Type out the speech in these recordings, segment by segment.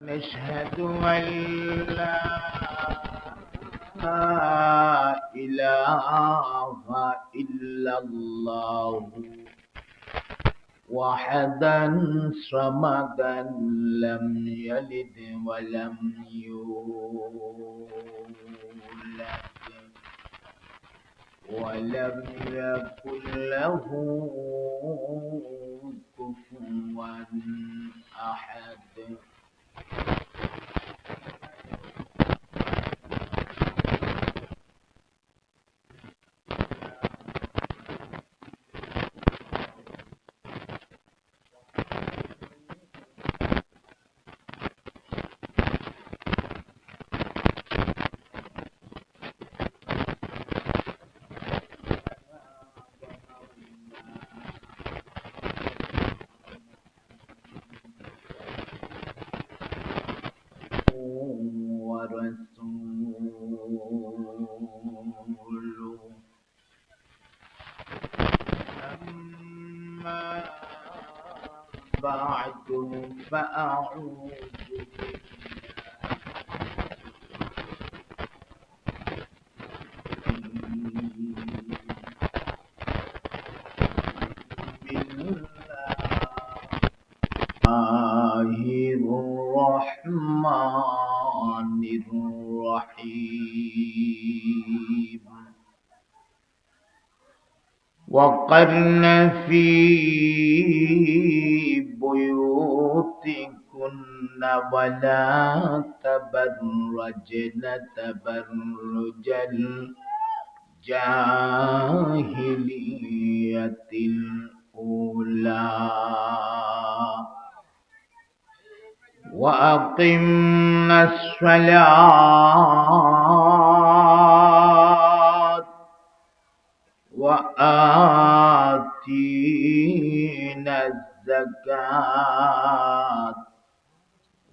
نشهد أن لا إله إلا الله وحدا صمدا لم يلد ولم يولد ولم يكن له كفوا أحد. ورسوله أما بعد فأعوذ الرحمن الرحيم. وقرن في بيوتكن ولا تبرجن تبرج الجاهلية الأولى وأقمنا الصلاة وآتينا الزكاة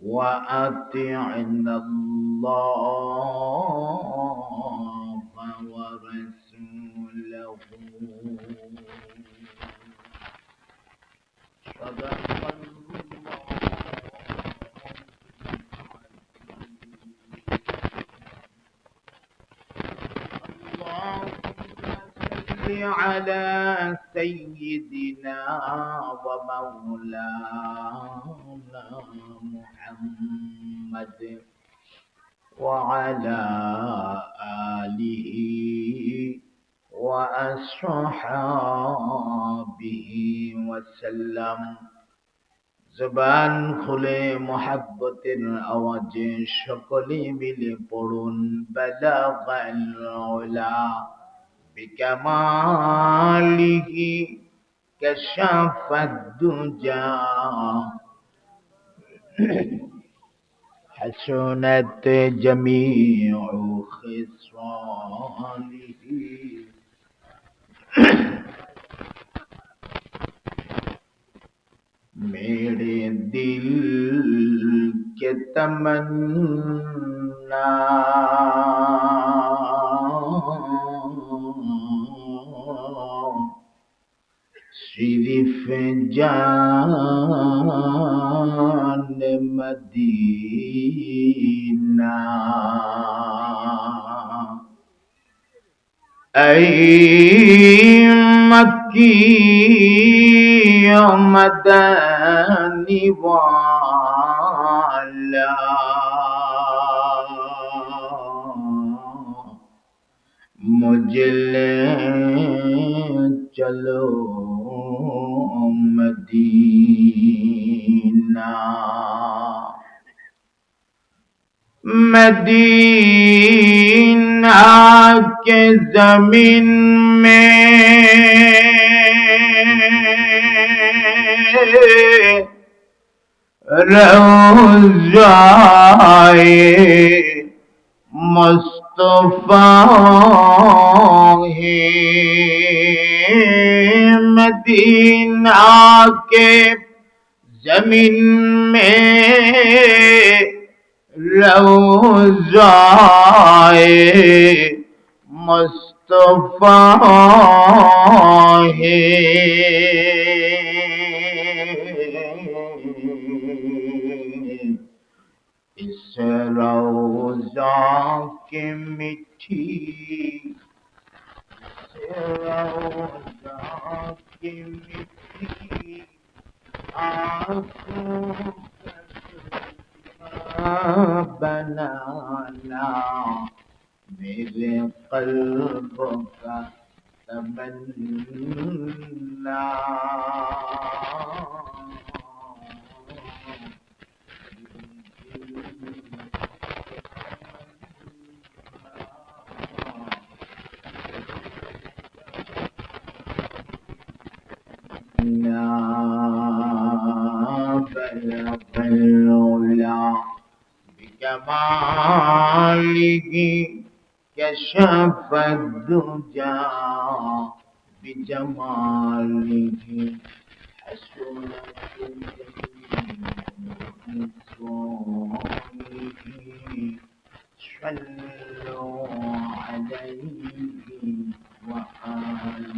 وأطعنا الله ورسوله. صدق على سيدنا ومولانا محمد وعلى آله وأصحابه وسلم. জবান খুলে মোহাব্বতের আওয়াজে সকলে মিলে পড়ুন বালাগাল উলা বিকামালিহি কাশাফাদ দুজা হাসনাত জামিউ খিসালিহি। मेरे दिल के तमन्ना सिर्फ जान मदीना। ऐ मक्की मदनी वाला मुझे ले चलो मदीना। मदीना के जमीन में रोज़ाए मुस्तफा है। मदीना के जमीन में रोज़ाए मुस्तफा है। इस रोजा की मिठी रोजा की मिठी आंखों का बनाना मेरे कल्ब का तमन्ना بلغ العلا بجماله كشف الدجى بجماله حسنت جميع خصاله صلوا عليه وآله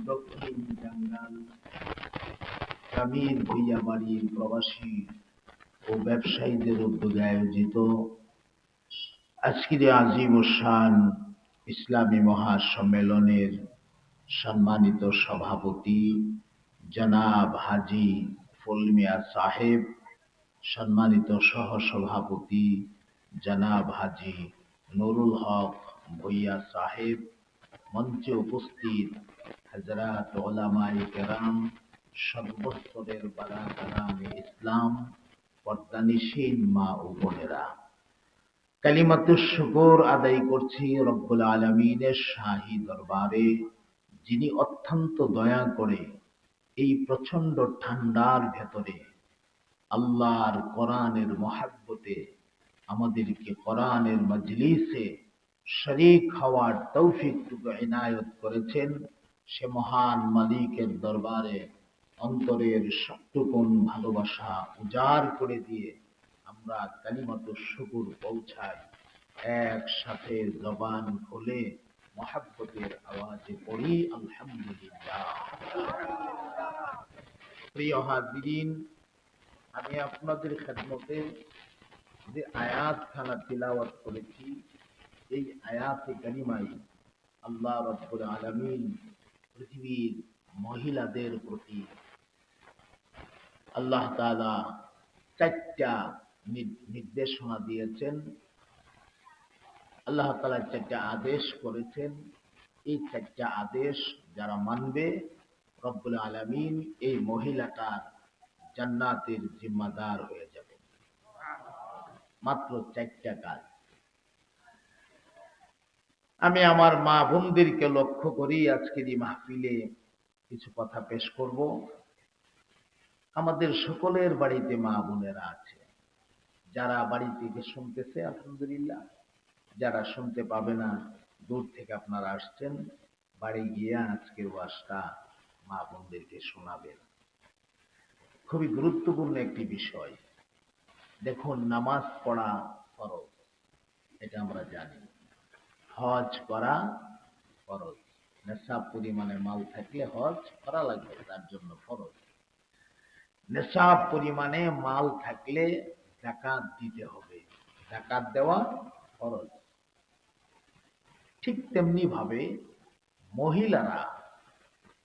দক্ষিণ টাঙ্গাইল কামিল ভুইয়া বাড়ির প্রবাসী ও ব্যবসায়ীদের উদ্যোগে আয়োজিত আজকের আজিম ও শান ইসলামী মহাসম্মেলনের সম্মানিত সভাপতি জনাব হাজী ফুল মিয়া সাহেব, সম্মানিত সহসভাপতি জনাব হাজী নুরুল হক ভুইয়া সাহেব, মঞ্চে উপস্থিত হযরত উলামায়ে কেরাম, সর্বস্তরের বারাকারানে ইসলাম, পর্দানিশীন মা ও বোনেরা, কালিমাতুশ শুকর আদায় করছি রব্বুল আলামিনের শাহী দরবারে, যিনি অত্যন্ত দয়া করে এই প্রচন্ড ঠান্ডার ভেতরে আল্লাহর কোরআনের মহাব্বতে আমাদেরকে কোরআনের মজলিসে শরীক হওয়ার তৌফিকটুকু ইনায়ত করেছেন। সে মহান মালিকের দরবারে অন্তরের সবটুকুন ভালোবাসা উজাড় করে দিয়ে আমরা কালিমাতুশ শুকর পৌঁছাই। একসাথে জবান খুলে মহাব্বতের আওয়াজে পড়ি আলহামদুলিল্লাহ। প্রিয় হাজিরিন, আমি আপনাদের খেদমতে যে আয়াত খানা তিলাওয়াত করেছি, এই আয়াতে কারিমাই আল্লাহ রাব্বুল আলামিন পৃথিবীর মহিলাদের প্রতি আল্লাহ তাআলা চারটা নির্দেশনা দিয়েছেন। আল্লাহ তাআলা চারটা আদেশ করেছেন। এই চারটা আদেশ যারা মানবে, রব্বুল আলামিন এই মহিলাটার জান্নাতের জিম্মাদার হয়ে যাবে। মাত্র চারটা কাজ। আমি আমার মা বোনদেরকে লক্ষ্য করি আজকের এই মাহফিলে কিছু কথা পেশ করব। আমাদের সকলের বাড়িতে মা বোনেরা আছে, যারা বাড়ি থেকে শুনতেছে আলহামদুলিল্লাহ, যারা শুনতে পাবে না দূর থেকে আপনারা আসছেন, বাড়ি গিয়ে আজকের ওয়াজটা মা বোনদেরকে শোনাবেন। খুবই গুরুত্বপূর্ণ একটি বিষয়। দেখুন, নামাজ পড়া ফরজ, এটা আমরা জানি। হজ করা ফরজ, নেশাব পরিমাণে মাল থাকলে হজ করা লাগবে, তার জন্য ফরজ। নেশাব পরিমাণে মাল থাকলে যাকাত দিতে হবে, যাকাত দেওয়া ফরজ। ঠিক তেমনি ভাবে মহিলারা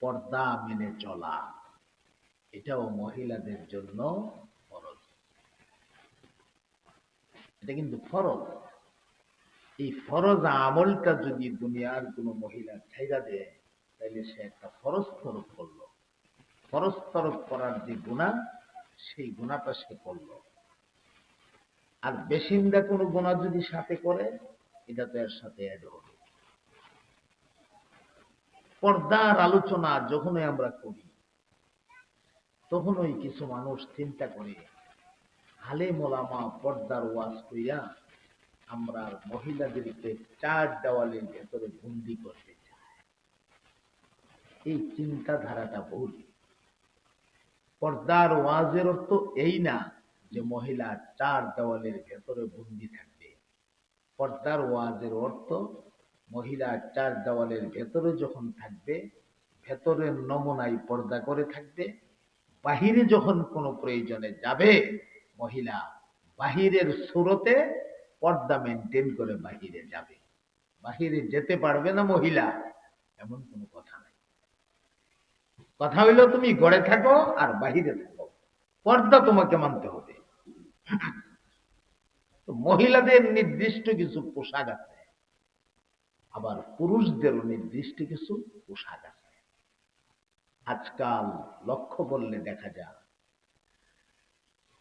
পর্দা মেনে চলা, এটাও মহিলাদের জন্য ফরজ। এটা কিন্তু ফরজ। এই ফরজ আমলটা যদি দুনিয়ার কোন মহিলা ছাইড়া দেয়, তাহলে সে একটা ফরজ তরক করলো। ফরজ তরক করার যে গুনাহ, সেই গুনাহটা সে করলো। আর বেশিন্দা কোনো গুনাহ যদি সাথে করে, এটা তো এর সাথে অ্যাড হবে। পর্দার আলোচনা যখনই আমরা করি, তখনই কিছু মানুষ চিন্তা করে আলেম ওলামা পর্দার ওয়াজ কইরা আমরা মহিলাদেরকে চার দেওয়ালের ভেতরে বন্দি করতে চাই। এই চিন্তাধারাটা ভুল। পর্দার ওয়াজের অর্থ এই না যে মহিলা চার দেওয়ালের ভেতরে বন্দি থাকবে। পর্দার ওয়াজের অর্থ মহিলা চার দেওয়ালের ভেতরে যখন থাকবে, ভেতরের নমুনায় পর্দা করে থাকবে। বাহিরে যখন কোনো প্রয়োজনে যাবে মহিলা, বাহিরের সুরতে পর্দা মেনটেন করে বাহিরে যাবে। বাহিরে যেতে পারবে না মহিলা, এমন কোনো কথা নাই। কথা হইল তুমি ঘরে থাকো আর বাহিরে থাকো, পর্দা তোমাকে মানতে হবে। তো মহিলাদের নির্দিষ্ট কিছু পোশাক আছে, আবার পুরুষদেরও নির্দিষ্ট কিছু পোশাক আছে। আজকাল লক্ষ্য করলে দেখা যায়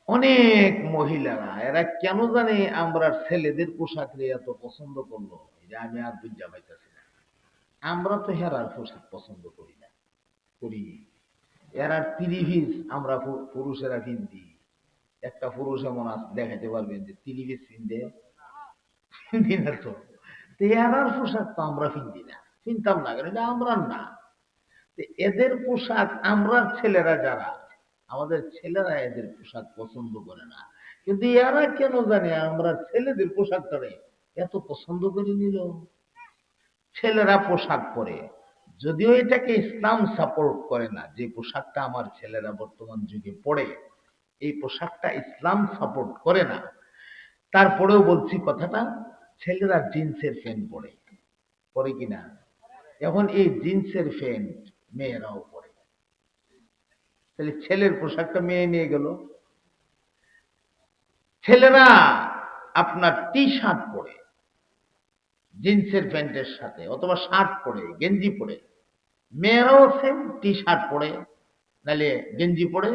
অনেক মহিলারা, এরা কেন জানে আমরা ছেলেদের পোশাক এত পছন্দ করলো, এটা আমি আর বুঝা পাইতেছি না। আমরা তো হেরার পোশাক পছন্দ করি না, করি। এরার ত্রিভিজ আমরা পুরুষেরা পিন্দি, একটা পুরুষ এমন দেখাতে পারবেন যে ত্রিভিজ পিনতে, পিন্দি না তো। এরার পোশাক তো আমরা পিন্দি না, চিনতাম না, কারণ এটা আমরা না। এদের পোশাক আমরা ছেলেরা যারা, আমাদের ছেলেরা এদের পোশাক পছন্দ করে না, কিন্তু এরা কেন জানে আমরা ছেলেদের পোশাকটারে এত পছন্দ করে নিল। ছেলেরা পোশাক পরে, যদিও এটাকে ইসলাম সাপোর্ট করে না, যে পোশাকটা আমার ছেলেরা বর্তমান যুগে পড়ে এই পোশাকটা ইসলাম সাপোর্ট করে না, তারপরেও বলছি কথাটা, ছেলেরা জিন্সের প্যান্ট পরে, পরে কিনা? এখন এই জিন্সের প্যান্ট মেয়েরাও পরে, তাহলে ছেলের পোশাকটা মেয়ে নিয়ে গেল। ছেলেরা আপনার টি শার্ট পরে জিন্সের প্যান্টের সাথে, অথবা শার্ট পরে, গেঞ্জি পরে। মেয়েরাও সেম, টি শার্ট পরে, নাহলে গেঞ্জি পরে,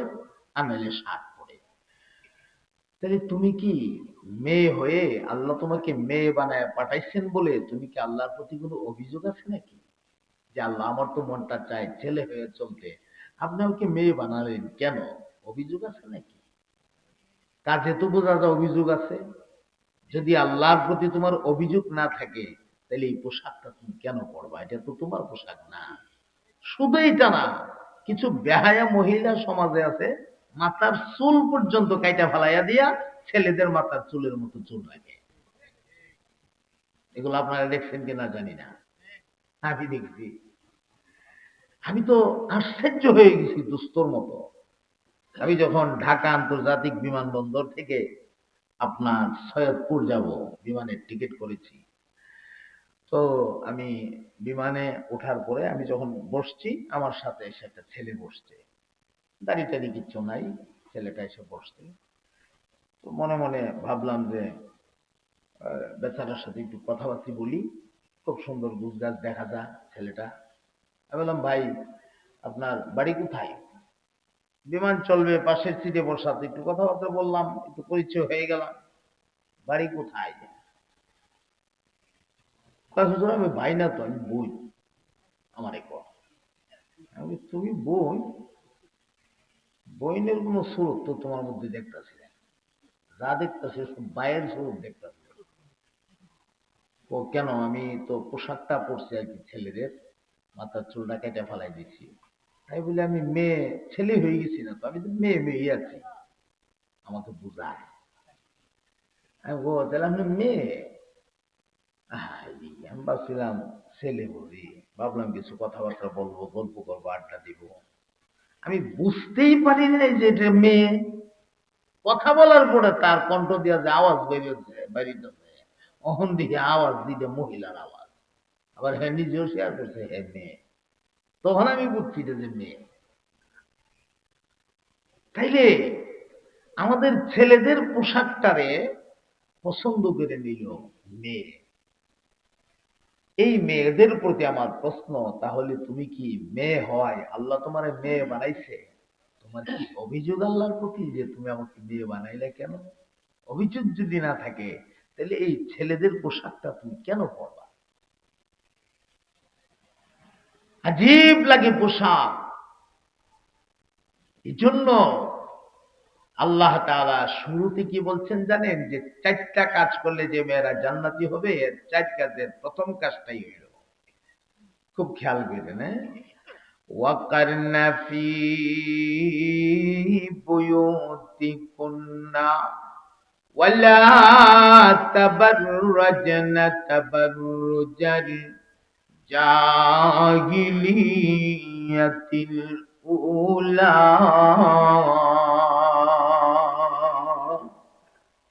আর নাহলে শার্ট পরে। তাহলে তুমি কি মেয়ে হয়ে, আল্লাহ তোমাকে মেয়ে বানায় পাঠাইছেন বলে তুমি কি আল্লাহর প্রতি কোনো অভিযোগ আছে নাকি? যে আল্লাহ আমার তো মনটা চায় ছেলে হয়ে চলতে, আপনি আমাকে মেয়ে বানালেন কেন? অভিযোগ আছে নাকি? কাজে তো বোঝা যায় অভিযোগ আছে। যদি আল্লাহর প্রতি তোমার অভিযোগ না থাকে, তাহলে এই পোশাকটা তুমি কেন পরবা? এটা তো তোমার পোশাক না। শুধু এটা না, কিছু বেহায়া মহিলা সমাজে আছে, মাথার চুল পর্যন্ত কাইটা ফালাইয়া দিয়া ছেলেদের মাথার চুলের মতো চুল রাখে। এগুলো আপনারা দেখছেন কিনা জানি না, আমি দেখছি। আমি তো আশ্চর্য হয়ে গেছি দুস্তর মতো। আমি যখন ঢাকা আন্তর্জাতিক বিমানবন্দর থেকে আপনার সৈয়দপুর যাব, বিমানের টিকিট করেছি। তো আমি বিমানে ওঠার পরে আমি যখন বসছি, আমার সাথে এসে একটা ছেলে বসছে, দাড়ি টাড়ি কিচ্ছু নাই, ছেলেটা এসে বসছে। তো মনে মনে ভাবলাম যে বেচারার সাথে একটু কথাবার্তা বলি, খুব সুন্দর গুজগাছ দেখা যায় ছেলেটা। আমি বললাম, ভাই আপনার বাড়ি কোথায়? বিমান চলবে, পাশের সিটে বসা, তো একটু কথাবার্তা বললাম, একটু পরিচয় হয়ে গেলাম। বাড়ি কোথায়? হুজুর আমি ভাই না তো, আমি বই। আমারে কর, আমি তুমি বই? বইনের কোনো স্বরূপ তো তোমার মধ্যে দেখতেছি না, যা দেখতেছি সব বাইরের স্বরূপ দেখতেছি। ও কেন? আমি তো পোশাকটা পরছি আর কি ছেলেদের, মাথার চুলটা কেটে ফেলাই দিচ্ছি। তাই বলে আমি মেয়ে ছেলে হয়ে গেছি না তো, আমি তো মেয়ে মেয়ে আছি, আমাকে বুঝায়। আমি ও তাহলে আপনি মেয়ে? আমি ভাবছিলাম ছেলে বলি, ভাবলাম কিছু কথাবার্তা বলবো, গল্প করবো, আড্ডা দিব। আমি বুঝতেই পারি নাই যে এটা মেয়ে। কথা বলার পরে তার কণ্ঠ দিয়া যে আওয়াজ বেরিয়েছে, অহন দিকে আওয়াজ দিতে মহিলার আওয়াজ, আবার হ্যাঁ নিজেও শেয়ার করছে হ্যাঁ মেয়ে। তখন আমি বুঝছি যে মেয়ে। তাইলে আমাদের ছেলেদের পোশাকটারে পছন্দ করে নিল মেয়ে। এই মেয়েদের প্রতি আমার প্রশ্ন, তাহলে তুমি কি মেয়ে হয় আল্লাহ তোমার মেয়ে বানাইছে, তোমার কি অভিযোগ আল্লাহর প্রতি যে তুমি আমাকে মেয়ে বানাইলে কেন? অভিযোগ যদি না থাকে, তাহলে এই ছেলেদের পোশাকটা তুমি কেন পরবা? আজীব লাগে পোশাক। এই জন্য আল্লাহ তাআলা শুরুতে কি বলছেন জানেন? যে চারটা কাজ করলে যে মেয়েরা জান্নাতি হবে, এর চার কাজের প্রথম কাজটাই হইল, খুব খেয়াল করেন, হ্যাঁ, ওয়াকারনা ফি বুয়ুতিকুন্না ওয়ালা তাবাররাজনা তাবাররুজাল জাহিলিয়াতিল উলা।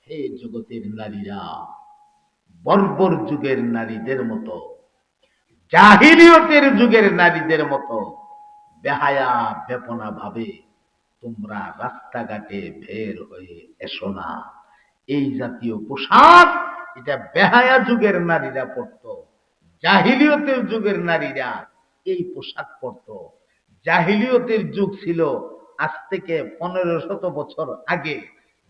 হে জগতের নারীরা, বর্বর যুগের নারীদের মতো, জাহিলিয়তের যুগের নারীদের মতো বেহায়া বেপনা ভাবে তোমরা রাস্তাঘাটে বের হয়ে এসো না। এই জাতীয় পোশাক এটা বেহায়া যুগের নারীরা পরতো, জাহিলিয়তের যুগের নারীরা এই পোশাক পরতো। জাহিলিয়তের যুগ ছিল আজ থেকে 1500 বছর আগে,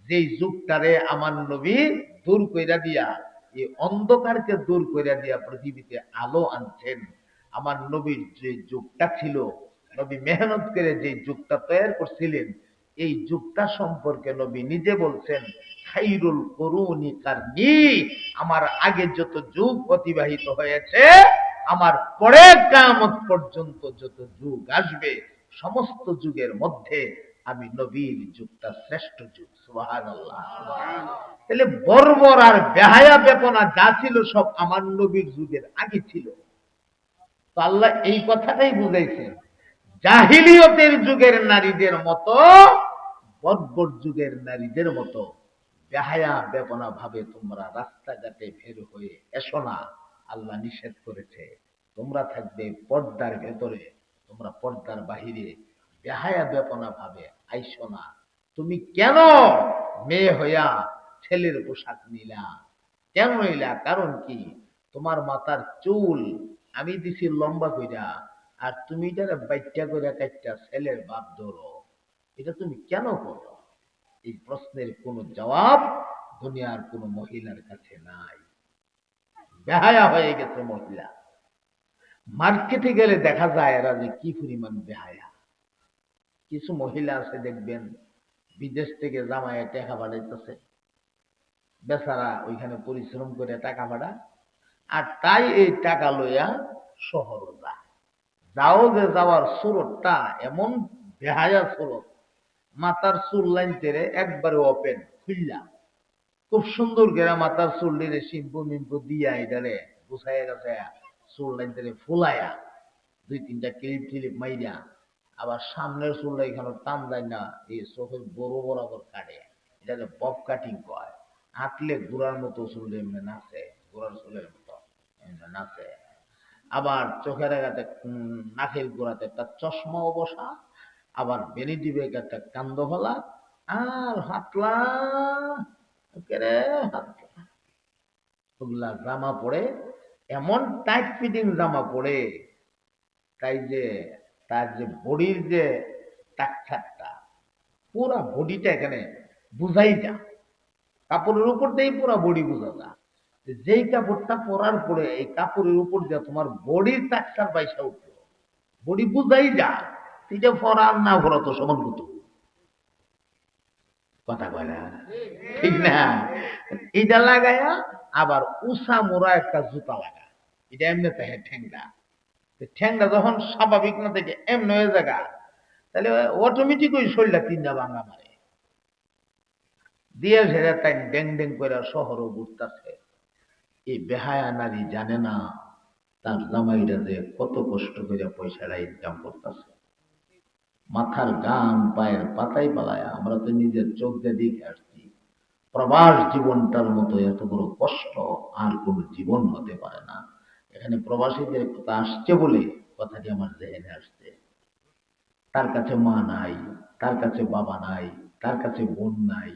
যেই যুগটারে আমার নবী দূর কইরা দিয়া, এই অন্ধকারকে দূর কইরা দিয়া পৃথিবীতে আলো আনছেন। আমার নবীর যে যুগটা ছিল, নবী মেহনত করে যে যুগটা তৈরি করছিলেন, এই যুগটা সম্পর্কে নবী নিজে বলছেন, খাইরুল কুরুনি কারনি, আমার আগে যত যুগ অতিবাহিত হয়েছে, আমার পরে কিয়ামত পর্যন্ত যত যুগ আসবে, সমস্ত যুগের মধ্যে আমি নবীর যুগটা শ্রেষ্ঠ যুগ। সুবহানাল্লাহ। তাহলে বর্বর আর বেহায়া বেপনা যা ছিল সব আমার নবীর যুগের আগে ছিল। তো আল্লাহ এই কথাটাই বুঝাইছেন, জাহিলিয়তের যুগের নারীদের মতো, বর্বর যুগের নারীদের মতো বেহায়া বেপনা ভাবে তোমরা রাস্তাঘাটে বের হয়ে এসো না। আল্লাহ নিষেধ করেছে তোমরা থাকবে পর্দার ভেতরে, তোমরা পর্দার বাহিরে বেহায়া বেপনা ভাবে আইসো না। তুমি কেন মেয়ে হইয়া ছেলের পোশাক নিলা? কেন নিলা? কারণ কি? তোমার মাথার চুল আমি দিছি লম্বা কইরা, আর তুমি এটারে বাইটা কইরা কাটটা ছেলের বাপ ধরো, এটা তুমি কেন করো? এই প্রশ্নের কোনো জবাব দুনিয়ার কোনো মহিলার কাছে নাই। বেহায়া হয়ে গেছে মহিলা। মার্কেটে গেলে দেখা যায় এরা যে কি পরিমাণ বেহায়া। কিছু মহিলা আছে দেখবেন বিদেশ থেকে জামাইয়ে টাকা পাঠাইতেছে, বেচারা ওইখানে পরিশ্রম করে টাকা পাঠায়, আর তাই এই টাকা লইয়া শহর যায়। যাও যে যাওয়ার সুরতটা এমন বেহায়া সুরত, মাথার চুল লাইন তেরে একবারে ওপেন খুললা, খুব সুন্দর করে মাথার চুল দিলে শিম্পু মিম্পু দিয়া এটারে গুছাইয়া গেছে, চুল লাইন তেরে ফুলাইয়া 2-3টা ক্লিপ টিলিপ মাইরা, আবার সামনের চুলটা এখানে টান দেয় না, এই চোখের বড় বরাবর কাটে, এটাকে বব কাটিং কয়। হাঁটলে ঘোড়ার মতো চুল এমনি নাচে, ঘোড়ার চুলের মতো এমনি নাচে। আবার চোখের আগাতে নাকের গোড়াতে একটা চশমাও বসা, আবার বেনিটি বেগ একটা কান্দ ফলা, আর হাতলা কেরে হাতলা, ওগুলা জামা পরে, এমন টাইট ফিটিং জামা পরে, তাই যে তার যে বডির যে টাকছাকটা, পুরা বডিটা এখানে বুঝাই যা, কাপড়ের উপর দিয়েই পুরা বডি বোঝা যা। যেই কাপড়টা পরার পরে এই কাপড়ের উপর দিয়ে তোমার বডির টাকচার বাইসা উঠলো, বডি বুঝাই যা, এটা পরা আর না পরা তো সমান কত। কথা কয় না, ঠিক না? এটা লাগায়া আবার উষা মোড়া একটা জুতা লাগা, এটা এমনি থাকে ঠেংটা, ঠ্যাংটা যখন স্বাভাবিক না থেকে এমন হয়ে জায়গা, তাহলে অটোমেটিক ওই শরীরটা 3টা ভাঙা মারে দিয়ে সেটা তাই ড্যাং ড্যাং করে শহরও ঘুরতেছে। এই বেহায়া নারী জানে না তার জামাইরা যে কত কষ্ট করে পয়সাটা ইনকাম করতেছে। মাথার গাম পায়ের পাতায় পালায়, আমরা তো নিজের চোখ দিয়ে দেখে আসছি। প্রবাস জীবনটার মতো এত বড় কষ্ট আর কোন জীবন হতে পারে না। এখানে প্রবাসীদের কথা আসছে বলে কথাটি আমার জেহেনে আসছে। তার কাছে মা নাই, তার কাছে বাবা নাই, তার কাছে বোন নাই,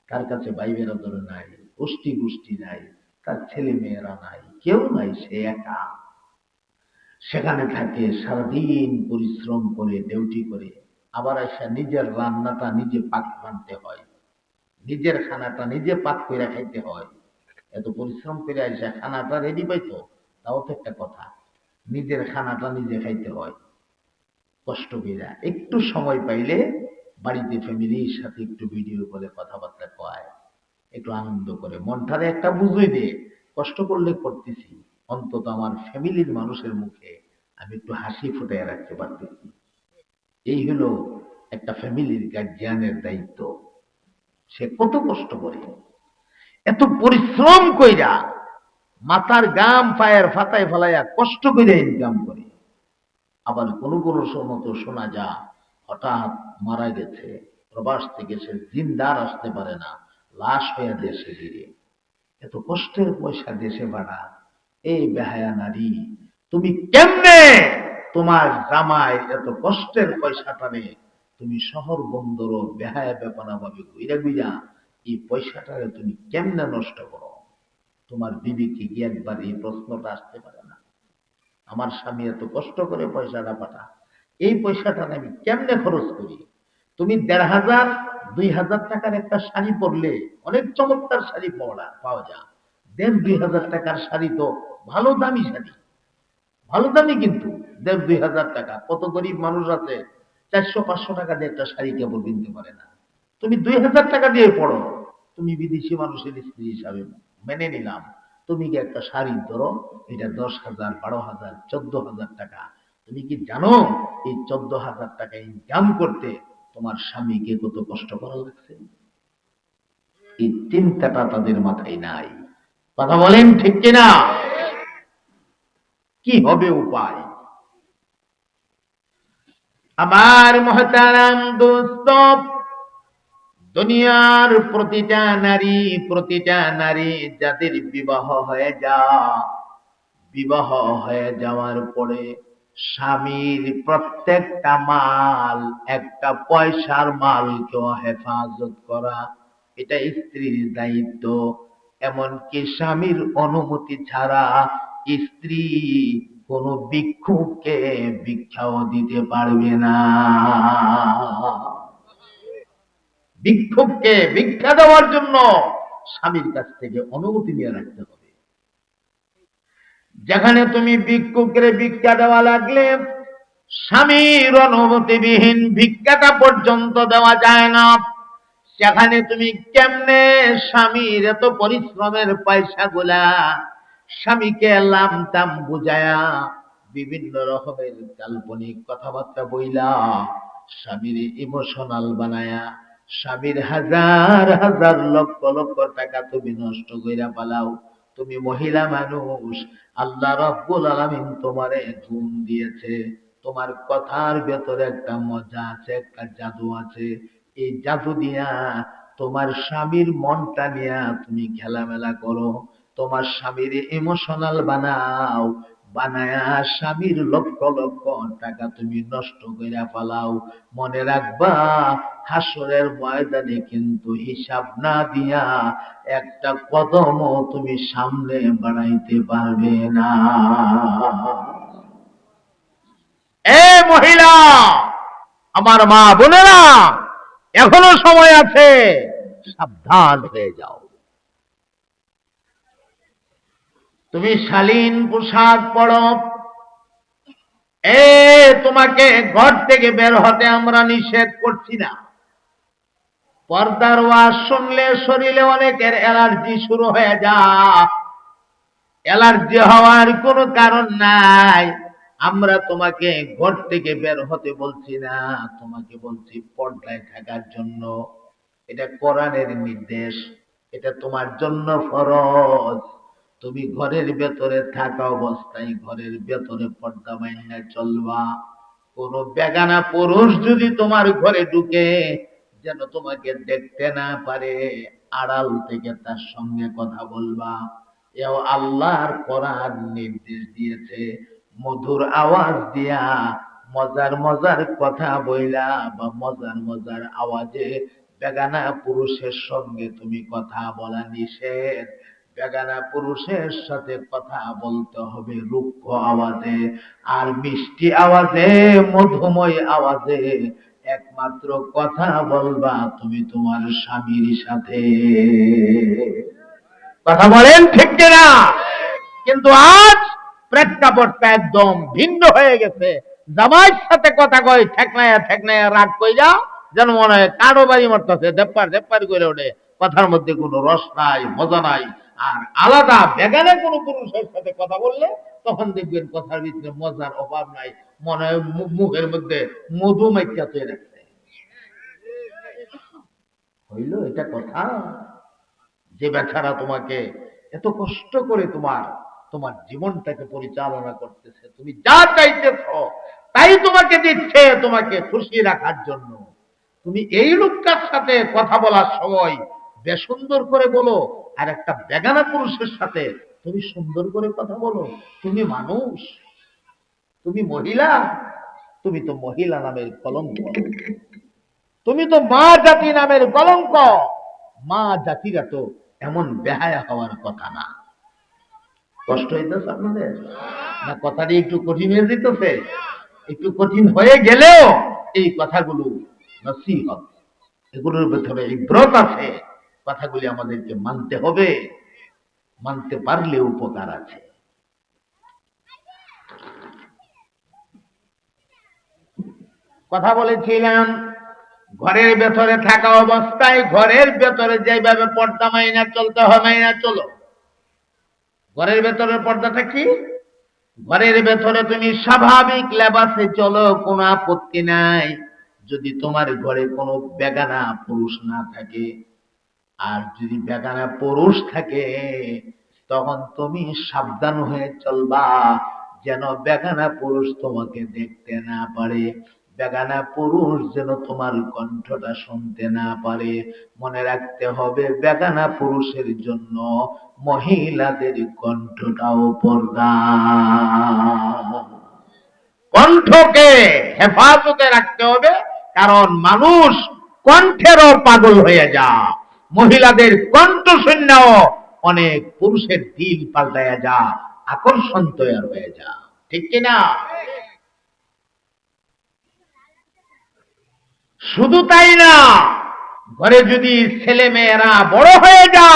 তার কাছে ভাই বেরাদর নাই, গোষ্ঠী গোষ্ঠী নাই, তার ছেলে মেয়েরা নাই, কেউ নাই, সে একা সেখানে থাকে, সারাদিন পরিশ্রম করে ডিউটি করে, আবার এসে নিজের রান্নাটা নিজে পাক রাঁধতে হয়, নিজের খানাটা নিজে পাক করে খাইতে হয়। এত পরিশ্রম করে এসে খানাটা রেডি পাইতো, তাও তো একটা কথা, নিজের খানাটা নিজে খাইতে হয় কষ্ট করে। একটু সময় পাইলে বাড়িতে ফ্যামিলির সাথে একটু ভিডিও কলে কথাবার্তা কয়, একটু আনন্দ করে মনটারে একটা বুঝই দে, কষ্ট করলে করতেছি, অন্তত আমার ফ্যামিলির মানুষের মুখে আমি একটু হাসি ফুটাই রাখতে পারতেছি। এই হলো একটা ফ্যামিলির গার্জিয়ানের দায়িত্ব। সে কত কষ্ট করে, এত পরিশ্রম কইরা মাথার গাম পায়ের ফাতায় ফেলাইয়া কষ্ট করে ইনকাম করে। আবার কোন কোন সময় তো শোনা যা হঠাৎ মারা গেছে, প্রবাস থেকে সে জিন্দার আসতে পারে না, লাশ হয়ে দেশে ফিরে। এত কষ্টের পয়সা দেশে ভাড়া। এই বেহায়া নারী, তুমি কেমনে তোমার জামাই এত কষ্টের পয়সাটারে তুমি শহর বন্দর বেহায়া বেপনা ভাবে ঘুরা ঘুরা এই পয়সাটারে তুমি কেমনে নষ্ট করো? তোমার বিবিকে কি একবার এই প্রশ্নটা আসতে পারে না? আমার স্বামী এত কষ্ট করে পয়সাটা পাঠা, এই পয়সাটা আমি কেমনে খরচ করি? তুমি ১,৫০০ ২,০০০ টাকার একটা শাড়ি পরলে অনেক চমৎকার শাড়ি পাওয়া যায়। ১,৫০০ ২,০০০ টাকার শাড়ি তো ভালো দামি শাড়ি, ভালো দামি, কিন্তু ১,৫০০ ২,০০০ টাকা। কত গরিব মানুষ আছে ৪০০ ৫০০ টাকা দিয়ে একটা শাড়ি কেবল কিনতে পারে না। তুমি ২,০০০ টাকা দিয়ে পড়ো, তুমি বিদেশি মানুষের স্ত্রী হিসাবে মেনে নিলাম। তুমি কি একটা শাড়ি ধরো, এটা ১০,০০০ ১২,০০০ ১৪,০০০ টাকা। তুমি কি জানো এই ১৪,০০০ টাকা ইনকাম করতে তোমার স্বামীকে কত কষ্ট করা লাগছে? এই চিন্তাটা তাদের মাথায় নাই। কথা বলেন ঠিক কিনা? কি হবে উপায়? আমার মহতারাম দোস্ত, দুনিয়ার প্রতিটা নারী যাদের বিবাহ হয়ে যাওয়ার পরে স্বামীর প্রত্যেকটা মাল, একটা পয়সার মালকেও হেফাজত করা, এটা স্ত্রীর দায়িত্ব। এমনকি স্বামীর অনুমতি ছাড়া স্ত্রী কোনো ভিক্ষুককে ভিক্ষাও দিতে পারবে না। ভিক্ষুককে ভিক্ষা দেওয়ার জন্য স্বামীর কাছ থেকে অনুমতি নিয়ে রাখতে হবে। যেখানে তুমি ভিক্ষুকের ভিক্ষা দেওয়া লাগলে স্বামীর অনুমতিবিহীন ভিক্ষাটা পর্যন্ত দেওয়া যায় না, সেখানে তুমি কেমনে স্বামীর এত পরিশ্রমের পয়সাগুলা স্বামীকে লামতাম বুঝায়া বিভিন্ন রকমের কাল্পনিক কথাবার্তা বইলা স্বামীর ইমোশনাল বানায়া স্বামীর হাজার হাজার লক্ষ লক্ষ টাকা তুমি নষ্ট কইরা পালাও? তুমি মহিলা মানুষ, আল্লাহ রাব্বুল আলামিন তোমারে গুণ দিয়েছে, তোমার কথার ভেতরে একটা মজা আছে, একটা জাদু আছে। এই জাদু দিয়া তোমার স্বামীর মনটা নিয়া তুমি খেলামেলা করো, তোমার স্বামীর ইমোশনাল বানাও, বানায়া স্বামীর লক্ষ লক্ষ টাকা তুমি নষ্ট কইরা ফেলাও। মনে রাখবা, হাসরের ময়দানে কিন্তু হিসাব না দিয়া একটা কদমও তুমি সামনে বাড়াইতে পারবে না। এ মহিলা, আমার মা বোনেরা, এখনো সময় আছে, সাবধান হয়ে যাও। তুমি শালীন পোশাক পরো, তোমাকে ঘর থেকে বের হতে আমরা নিষেধ করছি না। পর্দার ওয়াজ শুনলে শরীরে অনেকের অ্যালার্জি শুরু হয়ে যায়। অ্যালার্জি হওয়ার কোনো কারণ নাই। আমরা তোমাকে ঘর থেকে বের হতে বলছি না, তোমাকে বলছি পর্দায় থাকার জন্য। এটা কোরআনের নির্দেশ, এটা তোমার জন্য ফরজ। তুমি ঘরের ভেতরে থাকা অবস্থায় ঘরের ভেতরে পর্দা মাইনা চলবা। কোন বেগানা পুরুষ যদি তোমার ঘরে ঢুকে যেন তোমাকে দেখতে না পারে, আড়াল থেকে তার সঙ্গে কথা বলবা। এও আল্লাহর কোরআন নির্দেশ দিয়েছে। মধুর আওয়াজ দিয়া মজার মজার কথা বইলা বা মজার মজার আওয়াজে বেগানা পুরুষের সঙ্গে তুমি কথা বলা নিষেধ। বেগানা পুরুষের সাথে কথা বলতে হবে রুক্ষ আওয়াজে, আর মিষ্টি আওয়াজে, মধুময় আওয়াজে একমাত্র কথা বলবা তুমি তোমার স্বামীর সাথে। কথা বলেন ঠিক কিনা? কিন্তু আজ প্রেক্ষাপটটা একদম ভিন্ন হয়ে গেছে। জামাইয়ের সাথে কথা কয় ঠেকনায়া ঠেকনায়া রাগ কইরা, যেন মনে হয় কারো বাড়ি মারতেছে, দেপ্পার দেপ্পার করে ওঠে। কথার মধ্যে কোনো রস নাই, মজা নাই। আর আলাদা বেগানে কোনো পুরুষের সাথে কথা বললে তখন দেখবেন কথার ভিতরে মজার অভাব নাই, মনে হয় মুখের মধ্যে মধু মাইকা তৈরি রাখছে। হইল এটা কথা? যে বেচারা তোমাকে এত কষ্ট করে তোমার তোমার জীবনটাকে পরিচালনা করতেছে, তুমি যা চাইতেছ তাই তোমাকে দিচ্ছে তোমাকে খুশি রাখার জন্য। তুমি এই লোকটার সাথে কথা বলার সময় বেসুন্দর করে বলো, আর একটা বেগানা পুরুষের সাথে তুমি সুন্দর করে কথা বলো। তুমি মানুষ, তুমি মহিলা, তুমি তো মহিলা নামের কলঙ্ক, তুমি তো মা জাতি নামের কলঙ্ক। মা জাতিরা তো এমন বেহায়া হওয়ার কথা না। কষ্ট হইতেছে আপনাদের না? কথাটি একটু কঠিন হয়ে যেতেছে। একটু কঠিন হয়ে গেলেও এই কথাগুলো নসিহত, এগুলোর ভেতরে ইব্রত আছে। কথাগুলি আমাদেরকে মানতে হবে, মানতে পারলে উপকার আছে। কথা বলেছিলাম ঘরের ভেতরে থাকা অবস্থায় ঘরের ভেতরে যেভাবে পর্দা মাইনা চলতে হয় মাইনা চলো। ঘরের ভেতরের পর্দাটা কি? ঘরের ভেতরে তুমি স্বাভাবিক লেবাসে চলো, কোনো আপত্তি নাই, যদি তোমার ঘরে কোনো বেগানা পুরুষ না থাকে। আর যদি বেগানা পুরুষ থাকে তখন তুমি সাবধান হয়ে চলবা, যেন বেগানা পুরুষ তোমাকে দেখতে না পারে, বেগানা পুরুষ যেন তোমার কণ্ঠটা শুনতে না পারে। মনে রাখতে হবে বেগানা পুরুষের জন্য মহিলাদের কণ্ঠটাও পর্দা। কণ্ঠকে হেফাজতে রাখতে হবে, কারণ মানুষ কণ্ঠেরও পাগল হয়ে যায়। মহিলাদের কণ্ঠ শূন্যও অনেক পুরুষের দিল পাল্টায়া যা, আকর্ষণ তৈরি হয়ে যা, ঠিক কিনা? শুধু তাই না, ঘরে যদি ছেলে মেয়েরা বড় হয়ে যা,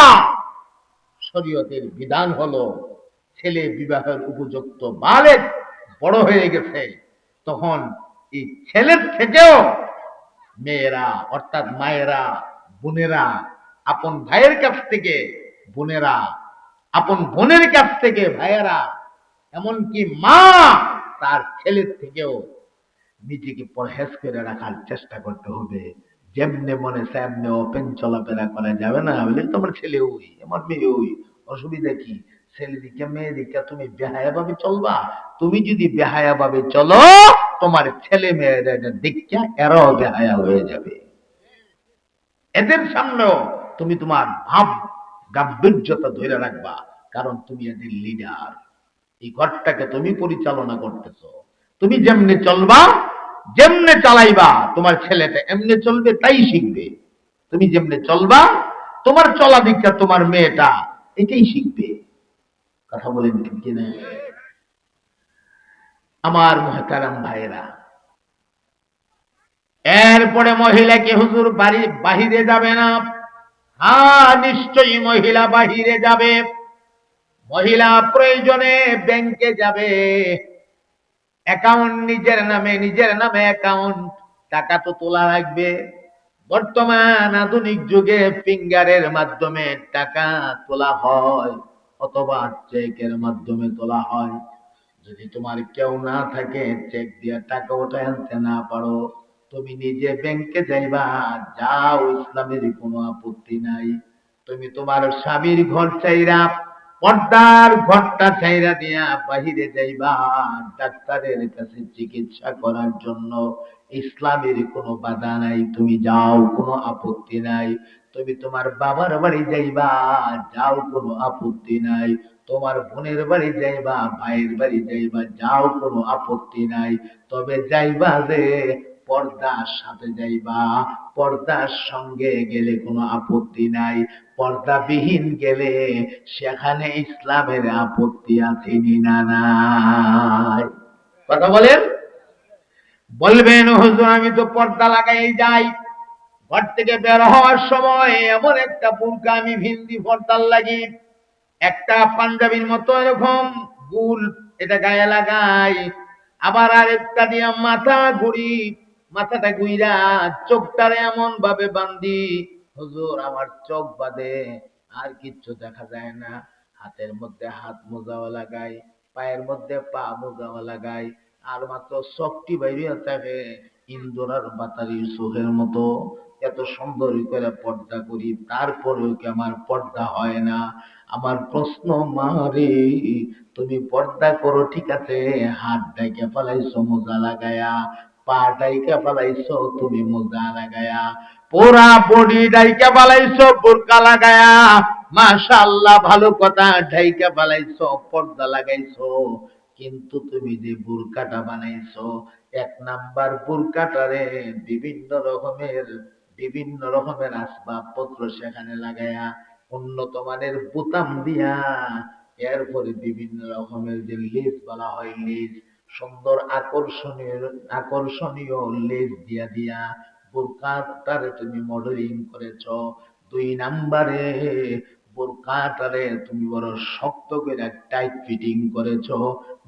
শরীয়তের বিধান হলো ছেলে বিবাহের উপযুক্ত বালেগ বড় হয়ে গেছে, তখন এই ছেলের থেকেও মেয়েরা অর্থাৎ মায়েরা, বোনেরা, আপন ভাইয়ের কাছ থেকে বোনেরা, আপন বোনের কাছ থেকে ভাইয়েরা, এমনকি মা তার ছেলের থেকেও নিজেকে পরহেজ করে রাখার চেষ্টা করতে হবে। যেমনে মনে সেমনে ওপেন চলাফেরা করা যাবে না। বলে তোমার ছেলে ওই, আমার মেয়ে ওই, অসুবিধা কি? ছেলে দিকে মেয়ে দিকে তুমি বেহায়া ভাবে চলবা। তুমি যদি বেহায়া ভাবে চলো, তোমার ছেলে মেয়েরা দিকটা এরাও বেহায়া হয়ে যাবে। এদের সামনেও তুমি তোমার ভাব গাম্ভীর্যতা ধরে রাখবা, কারণ তুমি এদের লিডার। এই ঘরটাকে তুমি পরিচালনা করতেছো। তুমি যেমনে চলবা, যেমনে চালাইবা, তোমার ছেলেটা এমনি চলবে, তাই শিখবে। তুমি যেমনে চলবা, তোমার চলা দিকটা তোমার মেয়েটা এটাই শিখবে। কথা বলেন ঠিক কিনা? আমার মুহতারাম ভাইরা, এরপরে মহিলাকে হুজুর বাড়ির বাহিরে যাবে না? হ্যাঁ, নিশ্চয়ই মহিলা বাহিরে যাবে। মহিলা প্রয়োজনে ব্যাংকে যাবে, অ্যাকাউন্ট নিজের নামে অ্যাকাউন্ট, টাকা তো তোলা রাখবে। বর্তমান আধুনিক যুগে ফিঙ্গারের মাধ্যমে টাকা তোলা হয় অথবা চেকের মাধ্যমে তোলা হয়। যদি তোমার কেউ না থাকে, চেক দিয়ে টাকা উঠায় আনতে না পারো, তুমি নিজে ব্যাংকে যাইবা, যাও, ইসলামের কোনো আপত্তি নাই। তুমি তোমার স্বামীর ঘর চাইরা, পর্দার ঘরটা চাইরা দিয়া বাহিরে যাইবা ডাক্তারের কাছে চিকিৎসা করার জন্য, ইসলামের কোনো বাধা নাই, তুমি যাও, কোনো আপত্তি নাই। তুমি তোমার বাবার বাড়ি যাইবা, যাও, কোনো আপত্তি নাই। তোমার বোনের বাড়ি যাইবা, ভাইয়ের বাড়ি যাইবা, যাও, কোনো আপত্তি নাই। তবে যাইবা যে পর্দার সাথে যাইবা, পর্দার সঙ্গে গেলে কোনো আপত্তি নাই। পর্দাবিহীন গেলে সেখানে ইসলামের আপত্তি আছে না নাই? কথা বলেন। বলবেন হুজুর আমি তো পর্দা লাগাই যাই, ঘর থেকে বের হওয়ার সময় এমন একটা বুরকা আমি ভিন্দি পর্দার লাগি, একটা পাঞ্জাবির মতো এরকম গুল এটা গায়ে লাগাই, আবার আরেকটা দিয়ে মাথা ঘুরি, মাথাটা ঘুইরা চোখটারে এমন ভাবে বান্ধি, হুজুর আমার চোখ বাদে আর কিচ্ছু দেখা যায় না। হাতের মধ্যে হাত মোজাও লাগাই, পায়ের মধ্যে পা মোজাও লাগাই, আর মাত্র শক্তি বাইরে থাকে ইন্দোরার বাতারির চোখের মতো। এত সুন্দর করে পর্দা করি, তারপরেও কি আমার পর্দা হয় না? আমার প্রশ্ন, মারে তুমি পর্দা করো ঠিক আছে, হাত ডাইকে ফেলাইছো মোজা লাগায়া, পা ডাইকে ফেলাইছো তুমি মোজা লাগায়া, পুরা বডি ডাইকে ফেলাইছো বোরকা লাগায়া, মাশাআল্লাহ ভালো কথা, ডাইকে ফেলাইছো পর্দা লাগাইছো, কিন্তু তুমি যে বোরকাটা বানাইছো, এক নাম্বার বোরকাটারে বিভিন্ন রকমের আসবাবপত্র সেখানে লাগায়া, উন্নত মানের বোতাম দিয়া, এরপরে বিভিন্ন রকমের যে লেজ বলা হয়, লেজ, সুন্দর আকর্ষণীয় আকর্ষণীয় লেজ দিয়া দিয়া বোরকাটারে তুমি মডেলিং করেছ। দুই নাম্বারে বোরকাটারে তুমি বড় শক্ত করে টাইট ফিটিং করেছ।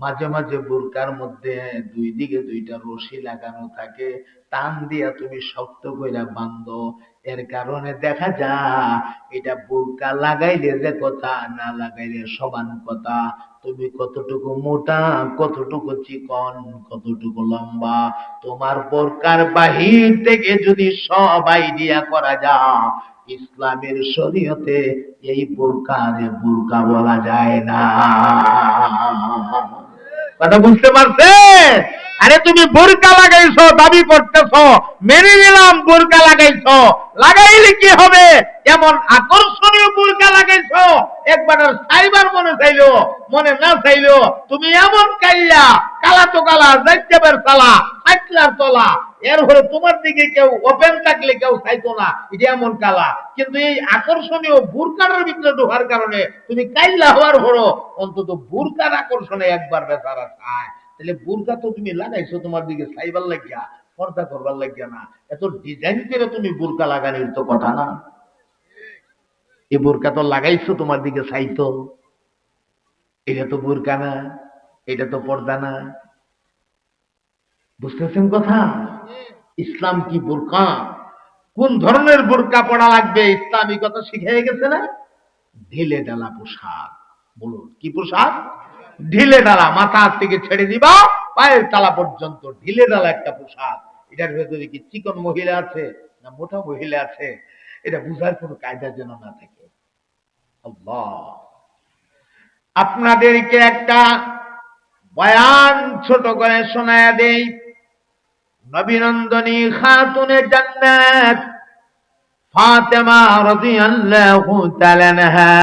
মাঝে মাঝে বোরকার মধ্যে দুই দিকে দুইটা রশি লাগানো থাকে, টান দিয়া তুমি শক্ত কইরা বান্ধো। এর কারণে দেখা যায় এটা বোরকা লাগাইলে যে কথা, না লাগাইলে সমান কথা। তুমি কতটুকু মোটা, কতটুকু চিকন, কতটুকু লম্বা, তোমার বোরকার বাহির থেকে যদি সব আইডিয়া করা যায়, ইসলামের শরীয়তে এই বোরকারে বোরকা বলা যায় না। কথা বুঝতে পারছেন? আরে তুমি বোরকা লাগাইছো, দাবি করতেছো, মেনে নিলাম বোরকা লাগাইছো, লাগাইলে কি হবে? এমন আকর্ষণীয় বোরকা লাগাইছো, একবার সাইবার মনে চাইলো, মনে না চাইলো, তুমি এমন কাইলা, কালা তো কালা, যাইতেবার সালা, সাইটলার তলা, এর হলে তোমার দিকে কেউ ওপেন থাকলে কেউ চাইতো না, এটা এমন কালা। কিন্তু এই আকর্ষণীয় বোরকার ভিতরে ঢোকার কারণে তুমি কাইলা হওয়ার হলো, অন্তত বোরকার আকর্ষণে একবার বেচারা চায়। তাহলে বোরকা তো তুমি লাগাইছো তোমার দিকে চাইবার লাগিয়া, পর্দা করবার লাগিয়া না। এত ডিজাইন করে তুমি বোরকা লাগানোর তো কথা না। এই বোরকা তো লাগাইছো তোমার দিকে চাইতো, এটা তো বোরকা না, এটা তো পর্দা না। বুঝতেছেন কথা? ইসলাম কি বোরকা, কোন ধরনের বোরকা পড়া লাগবে, ইসলামী কথা শিখে গেছে না? ঢিলে ঢালা পোশাক। বলুন কি পোশাক? ঢিলে ঢালা, মাথা থেকে ছেড়ে দিবা পায়ের তলা পর্যন্ত ঢিলে ঢালা একটা পোশাক। এটার ভেতরে কি চিকন মহিলা আছে না মোটা মহিলা আছে, এটা বুঝার কোনো কায়দা যেন না থাকে। আল্লাহ, আপনাদেরকে একটা বয়ান ছোট করে শোনায়া দেই। নবীনন্দনী খাতুনে জান্নাত ফাতেমা রাদিয়াল্লাহু তাআলা আনহা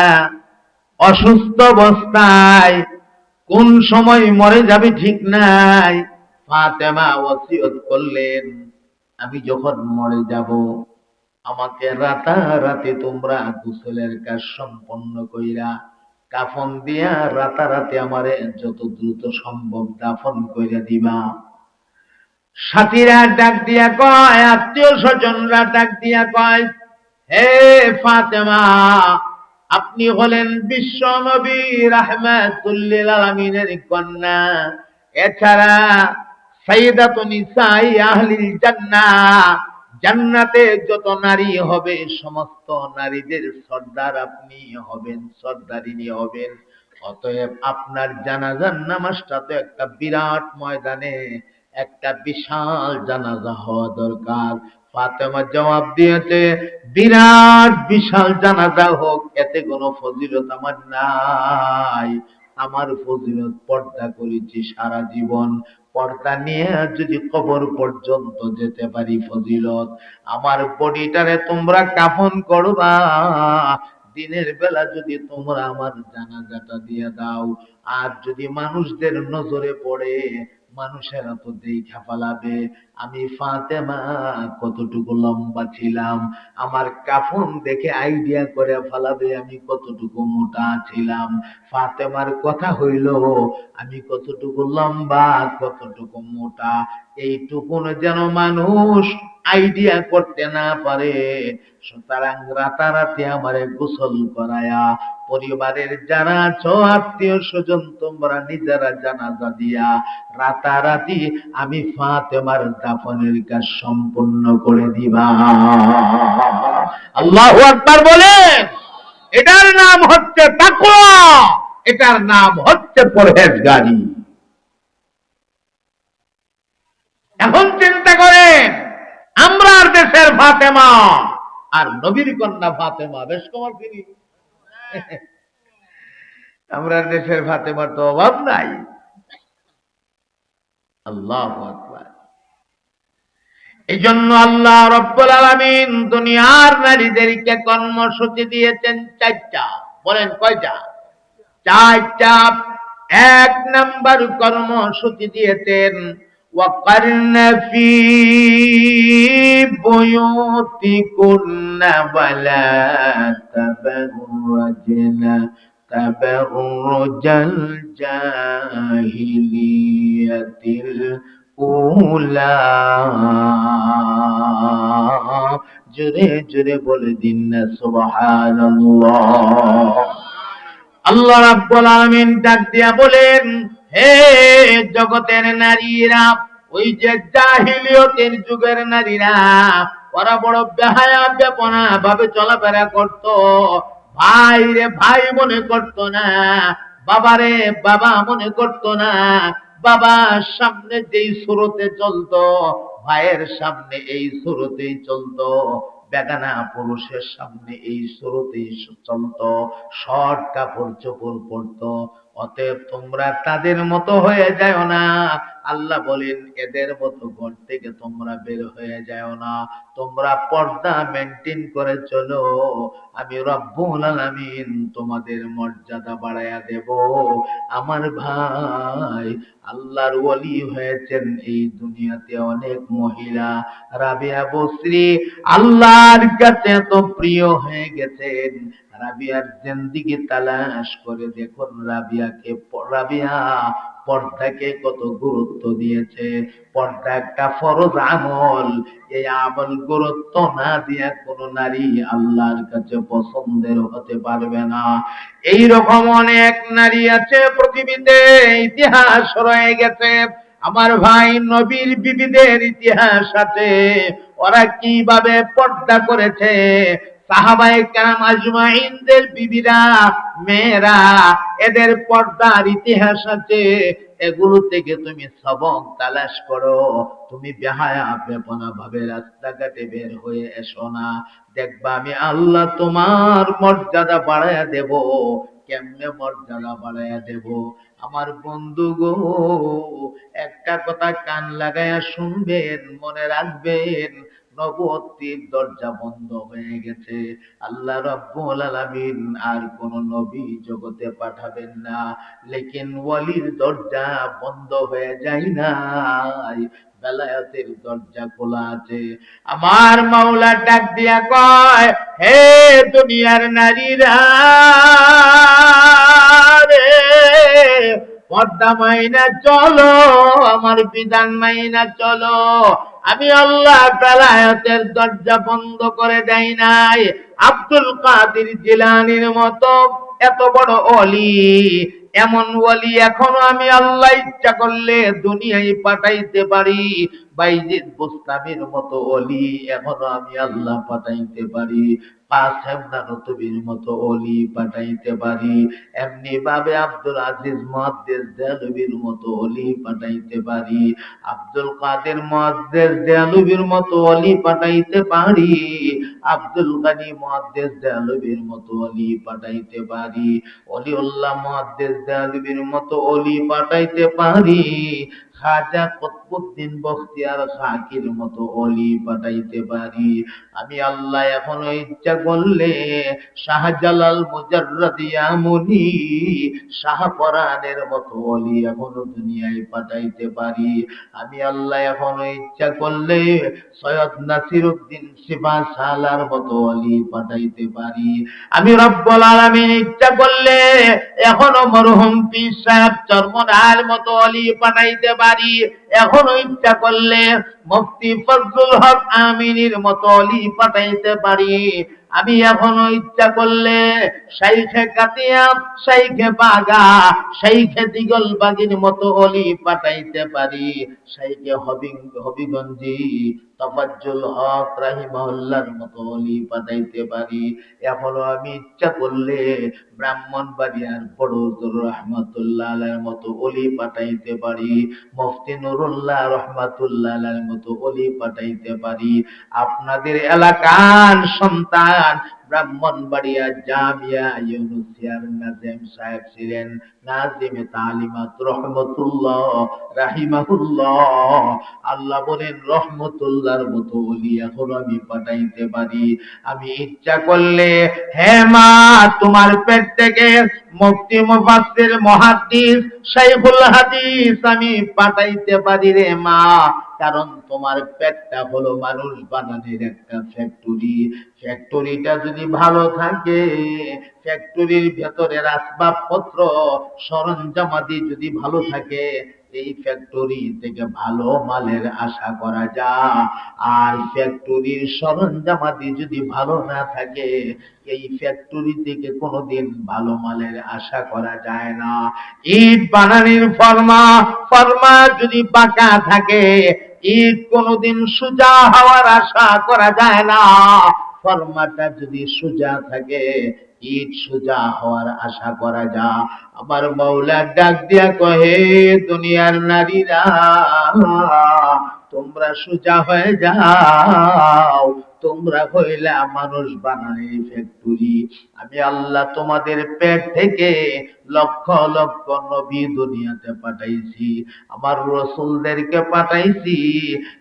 অসুস্থ অবস্থায় কোন সময় মরে যাবে ঠিক নাই, ফাতেমা ওসিয়ত করলেন, আমি যখন মরে যাব, আমাকে রাতারাতি তোমরা গোসলের কাজ সম্পন্ন কইরা কাফন দিয়া রাতারাতি আমারে যত দ্রুত সম্ভব দাফন কইরা দিবা। সাথীরা ডাক দিয়া কয়, আত্মীয় স্বজনরা ডাক দিয়া কয়, হে ফাতেমা, আপনি হলেন বিশ্ব নবী রাহমাতুল লিল আলামিনের কন্যা, এছাড়া সাইয়্যিদাতুন নিসাই আহলিল জান্নাহ, জান্নাতে যত নারী হবে সমস্ত নারীদের সর্দার আপনি হবেন, সর্দারিনী হবেন। অতএব আপনার জানাজার নামাজটা তো একটা বিরাট ময়দানে, একটা বিশাল জানাজা হওয়া দরকার। ফাতেমা জবাব দিয়েছে, বিরাট বিশাল জানাজা হোক, এতে কোনো ফজিলত আমার নাই। আমার ফজিলত পর্দা করেছি সারা জীবন, পর্দা নিয়ে যদি কবর পর্যন্ত যেতে পারি ফজিলত। আমার বডিটারে তোমরা কাফন করবা, দিনের বেলা যদি তোমরা আমার জানাজাটা দিয়ে দাও, আর যদি মানুষদের নজরে পড়ে, মানুষেরা তো দেখা ফেলাবে আমি ফাতেমা কতটুকু লম্বা ছিলাম, আমার কাফন দেখে আইডিয়া করে ফেলাবে আমি কতটুকু মোটা ছিলাম। ফাতেমার কথা হইল আমি কতটুকু লম্বা, কতটুকু মোটা, এইটুকু যেন মানুষ আইডিয়া করতে না পারে। সুতরাং রাতারাতি আমারে গোসল করায়া পরিবারের যারা আছো আত্মীয় স্বজন তোমরা নিজেরা জানাজা দিয়া রাতারাতি আমি ফাতেমার দাফনের কাজ সম্পূর্ণ করে দিবা। আল্লাহু আকবার বলেন। এটার নাম হচ্ছে তাকওয়া, এটার নাম হচ্ছে পরহেজগারি। এখন চিন্তা করেন, আমরার দেশের ফাতেমা আর নবীর কন্যা ফাতেমা বেশ কমার তিনি। আমরার দেশের ফাতেমার তো অভাব নাই। আল্লাহু আকবার। এই জন্য আল্লাহ রাব্বুল আলামিন দুনিয়ার নারীদেরকে কর্মসূচি দিয়েছেন চারটা। বলেন কয়টা? চারটা। এক নাম্বার কর্মসূচি দিয়েছেন وقرن في بيوتكن ولا تبرجن تبرج الجاهلية الأولى জোরে জোরে বলে দিন না সুবহানাল্লাহ। আল্লাহ রাব্বুল আলামিন ডাক দিয়া বলেন, হে জগতের নারীরা, ওই যে জাহিলিয়তের যুগের নারীরা, ওরা বড় বেহায়া বেপনা ভাবে চলাফেরা করত, ভাই রে ভাই মনে করত না, বাবারে বাবা মনে করত না, বাবার সামনে যেই সুরতে চলতো ভাইয়ের সামনে এই সুরতেই চলতো, বেগানা পুরুষের সামনে এই সুরতেই চলতো, শর্ট কাপড় চোপড় পরতো। অতএব তোমরা তাদের মতো হয়ে যাও না। আল্লাহ বলেন এদের মতো ঘর থেকে তোমরা বের হয়ে যাও না, তোমরা পর্দা মেনটেন করে চলো। আমি রব্বুল আলামিন তোমাদের মর্যাদা বাড়ায়া দেব। আমার ভাই, আল্লাহর ওলি হয়েছেন এই দুনিয়াতে অনেক মহিলা। রাবিয়া বসরি আল্লাহর কাছে এত প্রিয় হয়ে গেছেন, রাবিয়ার জিন্দেগি তালাশ করে দেখুন রাবিয়া পর্দাকে কত গুরুত্ব দিয়েছে। পর্দা একটা ফরজ আমল, এই আমল গুরুত্ব না দিয়ে কোন নারী আল্লাহর কাছে পছন্দের হতে পারবে না। এই রকম অনেক নারী আছে পৃথিবীতে, ইতিহাস রয়ে গেছে। আমার ভাই, নবীর বিবিদের ইতিহাস আছে, ওরা কিভাবে পর্দা করেছে। সাহাবায়ে কেরাম আজমাইনদের বিবিরা, মেয়েরা, এদের পর্দার ইতিহাস আছে। এগুলো থেকে তুমি সবক তালাশ করো। তুমি বেহায়া বেপনা ভাবে রাস্তাঘাটে বের হয়ে এসো না। দেখবা আমি আল্লাহ তোমার মর্যাদা বাড়ায়া দেব। কেমনে মর্যাদা বাড়ায়া দেব? আমার বন্ধু গো, একটা কথা কান লাগায়া শুনবেন, মনে রাখবেন, নবুয়তির দরজা বন্ধ হয়ে গেছে। আল্লাহ রাব্বুল আলামিন আর কোন নবী জগতে পাঠাবেন না, লেকিন ওয়ালির দরজা বন্ধ হয়ে যায় নাই, বেলায়েতের দরজা খোলা আছে। আমার মাওলা ডাক দিয়া কয়, হে দুনিয়ার নারীরা রে, পর্দা মাইনা চলো, আমার বিধান মাইনা চলো। আমি আল্লাহ বেলায়েতের দরজা বন্ধ করে দেই নাই। আব্দুল কাদের জিলানীর মতো এত বড় ওলি, এমন ওলি এখনো আমি আল্লাহ ইচ্ছা করলে দুনিয়ায় পাঠাইতে পারি। বাইজিদ বুস্তামির মতো ওলি এখনো আমি আল্লাহ পাঠাইতে পারি। নবীর মতো ওলি পাঠাইতে পারি। এমনি ভাবে আব্দুল আজিজ মুহাদ্দিস দেহলভির মতো ওলি পাঠাইতে পারি। আব্দুল কাদের মুহাদ্দিস দেহলভির মতো ওলি পাঠাইতে পারি। আব্দুল গানি মুহাদ্দিস দেহলভির মতো ওলি পাঠাইতে পারি। ওলিউল্লাহ মুহাদ্দিস দেহলভির মতো ওলি পাঠাইতে পারি। খাজা কুতবুদ্দিন বখতিয়ার খাকির মতো ওলি পাঠাইতে পারি। আমি আল্লাহ এখনো ইচ্ছা করলে শাহজালাল মুজাররাদিয়া মুনি শাহপরানের মতো ওলি এখনো দুনিয়ায় পাঠাইতে পারি। আমি আল্লাহ এখনো ইচ্ছা করলে সৈয়দ নাসিরউদ্দিন সিপাহসালার মতো ওলি পাঠাইতে পারি। আমি রব্বুল আলামিন ইচ্ছা করলে এখনো মরহুম পীর সাহেব চরমনার মতো ওলি পাঠাইতে পারি। এখনো ইচ্ছা করলে মুফতি ফজলুল হক আমিনীর মতো ওলি পাঠাইতে পারি। আমি এখনো ইচ্ছা করলে শাইখে কাতিয়া, শাইখে বাগা, শাইখে দিগলবাগির মতো অলি পাঠাইতে পারি, শাইখে হবিগঞ্জি তফাজ্জুল হক রাহিমাহুল্লাহর মতো অলি পাঠাইতে পারি। এখনো আমি ইচ্ছা করলে ব্রাহ্মণবাড়িয়ার বড় হুজুর রহমাতুল্লাহ আলাইহির মতো অলি পাঠাইতে পারি, মুফতি নুরুল্লাহ রহমাতুল্লাহ আলাইহির মতো অলি পাঠাইতে পারি। আপনাদের এলাকার সন্তান ব্রাহ্মণবাড়িয়া জামিয়া ইউনুসিয়ার নাজিম সাহেব ছিলেন, নাজিমে তালিমাত রহমতুল্লাহ রাহিমাহুল্লাহ। আল্লাহ বলেন রহমতুল্লাহর মতো ওলি এখন আমি পাঠাইতে পারি। আমি ইচ্ছা করলে হে মা, তোমার পেট থেকে মুফতি মুফাসসির মুহাদ্দিস শাইখুল হাদিস আমি পাঠাইতে পারি রে মা। কারণ তোমার পেটটা হলো মানুষ বানানোর একটা ফ্যাক্টরি। ফ্যাক্টরিটা যদি ভালো থাকে, ফ্যাক্টরির ভেতরের আসবাবপত্র সরঞ্জামাদি যদি ভালো থাকে, এই ফ্যাক্টরি থেকে ভালো মালের আশা করা যায়। আর ফ্যাক্টরির সরঞ্জামাদি যদি ভালো না থাকে, এই ফ্যাক্টরি থেকে কোনোদিন ভালো মালের আশা করা যায় না। ইট বানানির ফর্মা যদি বাঁকা থাকে, ইট কোনোদিন সোজা হওয়ার আশা করা যায় না। ফর্মাটা যদি সোজা থাকে, ইট সোজা হওয়ার আশা করা যায়। আমার মাওলা ডাক দিয়া কহে, দুনিয়ার নারীরা তোমরা সোজা হয়ে যাও, তোমরা হইলা মানুষ বানানোর ফ্যাক্টরি। আমি আল্লাহ তোমাদের পেট থেকে লক্ষ লক্ষ নবী দুনিয়াতে পাঠাইছি, আমার রাসূলদেরকে পাঠাইছি,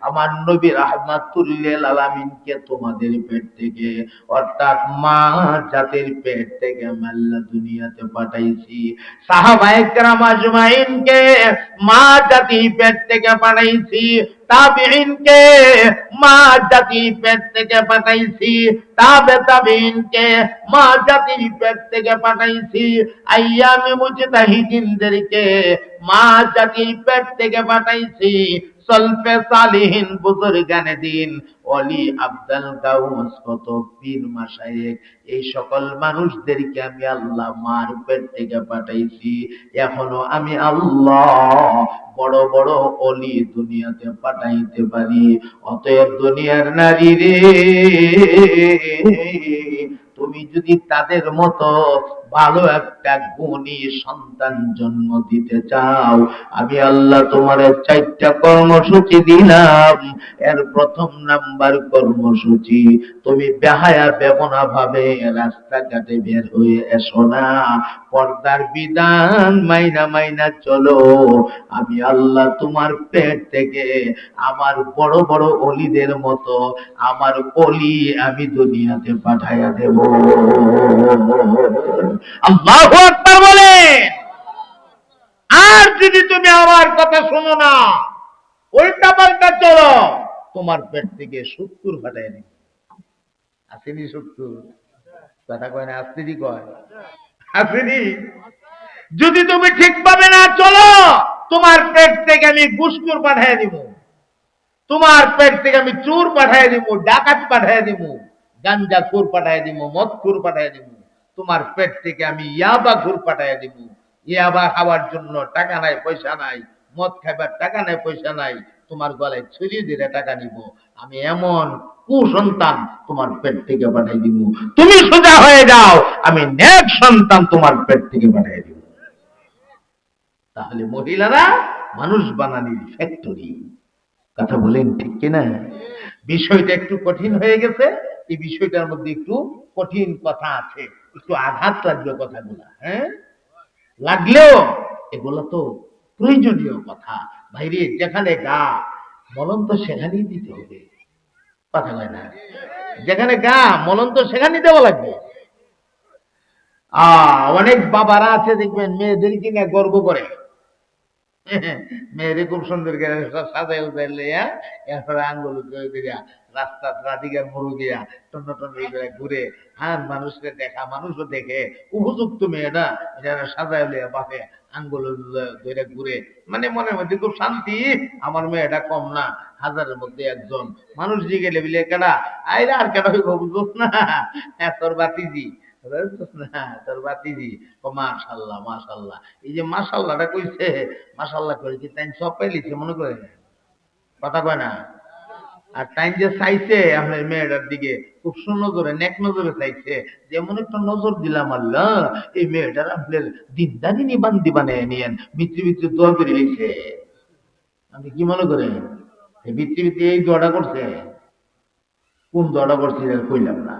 আমার নবী রাহমাতুল লিল আলামিনকে তোমাদের পেট থেকে, অর্থাৎ মা জাতির পেট থেকে আমি আল্লাহ দুনিয়াতে পাঠাইছি। সাহাবায়ে কেরাম আজমাইনকে মা জাতির পেট থেকে পাঠাইছি, তাবিঈনকে মা জাতির পেট থেকে পাঠাইছি, তাবিঈনকে মা জাতির পেট থেকে পাঠাইছি, আইয়ামে মুজতাহিদিনদেরকে মা জাতির পেট থেকে পাঠাইছি, সলফে সালিহিন বুজুর্গানে দিন, ওলি আব্দুল গাউস, কত পীর মাশায়েখ, এই সকল মানুষদেরকে আমি আল্লাহ মার পেট থেকে পাঠাইছি। এখনো আমি আল্লাহ বড় বড় অলি দুনিয়াতে পাঠাইতে পারি। অতএব দুনিয়ার নারী রে, তুমি যদি তাদের মতো ভালো একটা গুণী সন্তান জন্ম দিতে চাও, আমি আল্লাহ তোমার 4টা কর্মসূচি দিলাম। এর প্রথম নাম্বার কর্মসূচি, তুমি বেহায়া বেপনা ভাবে রাস্তাঘাটে বের হয়ে এসো না, পর্দার বিধান মাইনা মাইনা চলো। আমি আল্লাহ তোমার পেট থেকে আমার বড় বড় অলিদের মতো আমার অলি আমি দুনিয়াতে পাঠাইয়া দেব। আল্লাহু আকবার বলেন। আর যদি তুমি আমার কথা শোনো না, উল্টা পাল্টা চলো, তোমার পেট থেকে 70 পাঠাইয়া দেব। আসেনি 70? কথা কয় না, আসতেই কয়, আসেনি? যদি তুমি ঠিক পাবে না চলো, তোমার পেট থেকে আমি ঘুষখোর পাঠাইয়া দিব, তোমার পেট থেকে আমি চোর পাঠাইয়া দিব, ডাকাত পাঠাইয়া দিব, গাঞ্জাখোর পাঠাইয়া দিব, মদখোর পাঠাইয়া দিব, তোমার পেট থেকে আমি ইয়াবাখোর পাঠাইয়া দিব। ইয়াবা খাওয়ার জন্য টাকা নাই, পয়সা নাই, মদ খাইবার টাকা নাই, পয়সা নাই, তোমার গলায় ছুরি দিয়ে টাকা নিব। আমি এমন কুসন্তান তোমার পেট থেকে পাঠাই দিব। তুমি সোজা হয়ে যাও, আমি নেক সন্তান তোমার পেট থেকে পাঠাই দিব। তাহলে মহিলারা মানুষ বানানির ফ্যাক্টরি। কথা বলেন ঠিক কিনা? বিষয়টা একটু কঠিন হয়ে গেছে, এই বিষয়টার মধ্যে একটু কঠিন কথা আছে, একটু আঘাত লাগবে কথাগুলা, হ্যাঁ লাগলেও এগুলো তো প্রয়োজনীয় কথা। ভাইরে, যেখানে গা মলম তো সেখানেই দিতে হবে, কথা কয় না? যেখানে গা মলম তো সেখানেই দেওয়া লাগবে। অনেক বাবারা আছে দেখবেন মেয়েদের কিনা গর্ব করে, মেয়েরে খুব সুন্দর করে সাজাই উজাইলে এরপরে আঙ্গুল দিয়া রাস্তা রাধিকার মরু গিয়া টন্ন টন্ন করে ঘুরে, আর মানুষকে দেখা, মানুষও দেখে উপযুক্ত মেয়েটা এটা সাজায় লইয়া বাপে আঙ্গুল ধরে ঘুরে, মানে মনের মধ্যে খুব শান্তি, আমার মেয়েটা কম না, হাজারের মধ্যে একজন। মানুষ জিগে লেবিলে কেডা, আইরা আর কেডা হইব বুঝছ না, হ্যাঁ তোর বাতিজি, না তোর বাতিজি। মাশাল্লাহ মাশাল্লাহ, এই যে মাশাল্লাহটা কইছে, মাশাল্লাহ করে কি তাই সব পাইলিছে মনে করে, কথা কয় না। আর টাইম যে চাইছে আপনার মেয়েটার দিকে খুব সুনজরে নেক নজরে চাইছে, যেমন একটা নজর দিলাম আল্লাহ এই মেয়েটার আপনার দিনদারিনী বান্দি বানিয়ে নিয়েন, ভিতরে ভিতরে দোয়া করে লিখছে। আপনি কি মনে করেন এই ভিতরে ভিতরে এই দোয়াটা করছে? কোন দোয়াটা করছে এটা কইলাম না,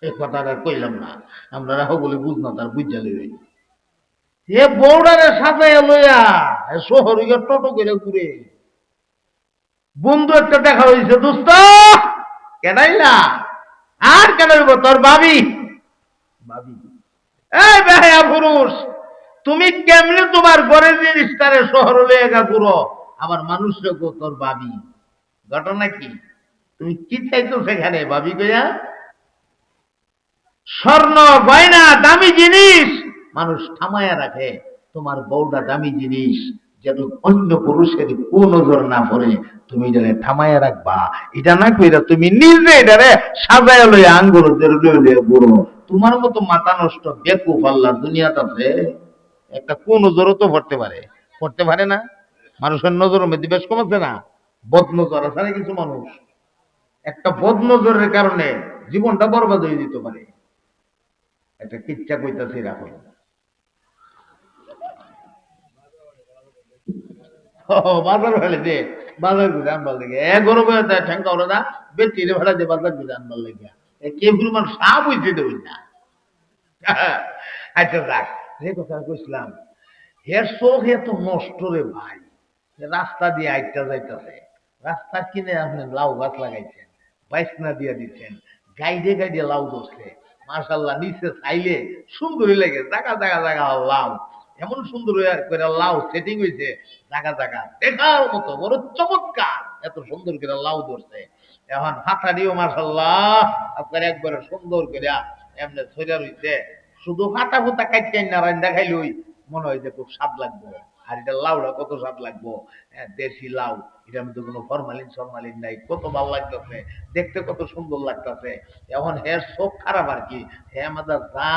এই কথাটা কইলাম না, আমরা বলে বুঝ না, তার বুঝা লইবে। এ বউডারে সাজাইয়া লইয়া শহর টোটো করে ঘুরে, বন্ধু একটা দেখা হয়েছে, দোস্ত কেনাইলা, আর কেন হইব তোর ভাবি, ভাবি এই বেহায়া পুরুষ, তুমি কেমনে তোমার ঘরের জিনিসটারে শহর লইয়া ঘুরো, আবার মানুষ রেখো তোর ভাবি, ঘটনা কি? তুমি কি চাইছো সেখানে ভাবি কইয়া? স্বর্ণ গয়না দামি জিনিস মানুষ থামায়া রাখে, তোমার বউটা দামি জিনিস, যেন অন্য পুরুষের কোন নজর না পড়ে, তুমি এটারে থামায়া রাখবা, এটা না কইরা তুমি নিজে এটারে সাজায়া লইয়া আঙ্গুর লইয়া বুড়ো, তোমার মতো মাথা নষ্ট বেকুফ আল্লাহ দুনিয়াতে একটা কোন নজরও তো পড়তে পারে, পড়তে পারে না। মানুষের নজরের মধ্যে বেশ কম আছে না, বদ নজর আছে না কিছু মানুষ, একটা বদ নজরের কারণে জীবনটা বরবাদ হয়ে যেতে পারে। একটা কিচ্ছা কইতাছি রাখো, বাজার ফেলে দে, বাজার ঘুরে আনবার লেগে এ গরমে ঠেঙ্কা ওরা না বেশি রে ভাড়া দে বাজার ঘুরে আনবার লেগে, কে পরিমাণ সাপ হইতে দেবেন না। আচ্ছা যাক, যে কথা কইছিলাম, হের চোখ এত নষ্ট রে ভাই, রাস্তা দিয়ে আইটা যাইতেছে, রাস্তার কিনে আপনি লাউ গাছ লাগাইছেন, বাইসনা দিয়ে দিচ্ছেন, গাইডে গাইডে লাউ ধরছে, মাশাল্লাহ নিচে চাইলে সুন্দরই লাগে, জায়গা জায়গা জায়গা লাউ, এমন সুন্দর করে লাউ সেটিং হয়েছে, জায়গা জায়গা দেখার মতো বড় চমৎকার, এত সুন্দর করে লাউ ধরছে। এখন হাতা দিও মাশাল্লাহ আপনার একবারে সুন্দর করে এমনি ছড়া রইছে, শুধু হাতা ফুতা কাটতেন না রান্দা খাইলই মনে হয় যে খুব স্বাদ লাগবো। আর এটা লাউটা কত স্বাদ লাগবো, দেশি লাউ, এটার মধ্যে কোনো ফরমালিন সরমালিন নাই, কত ভালো লাগতেছে, দেখতে কত সুন্দর লাগতেছে। এখন হের চোখ খারাপ আর কি, হে আমাদের যা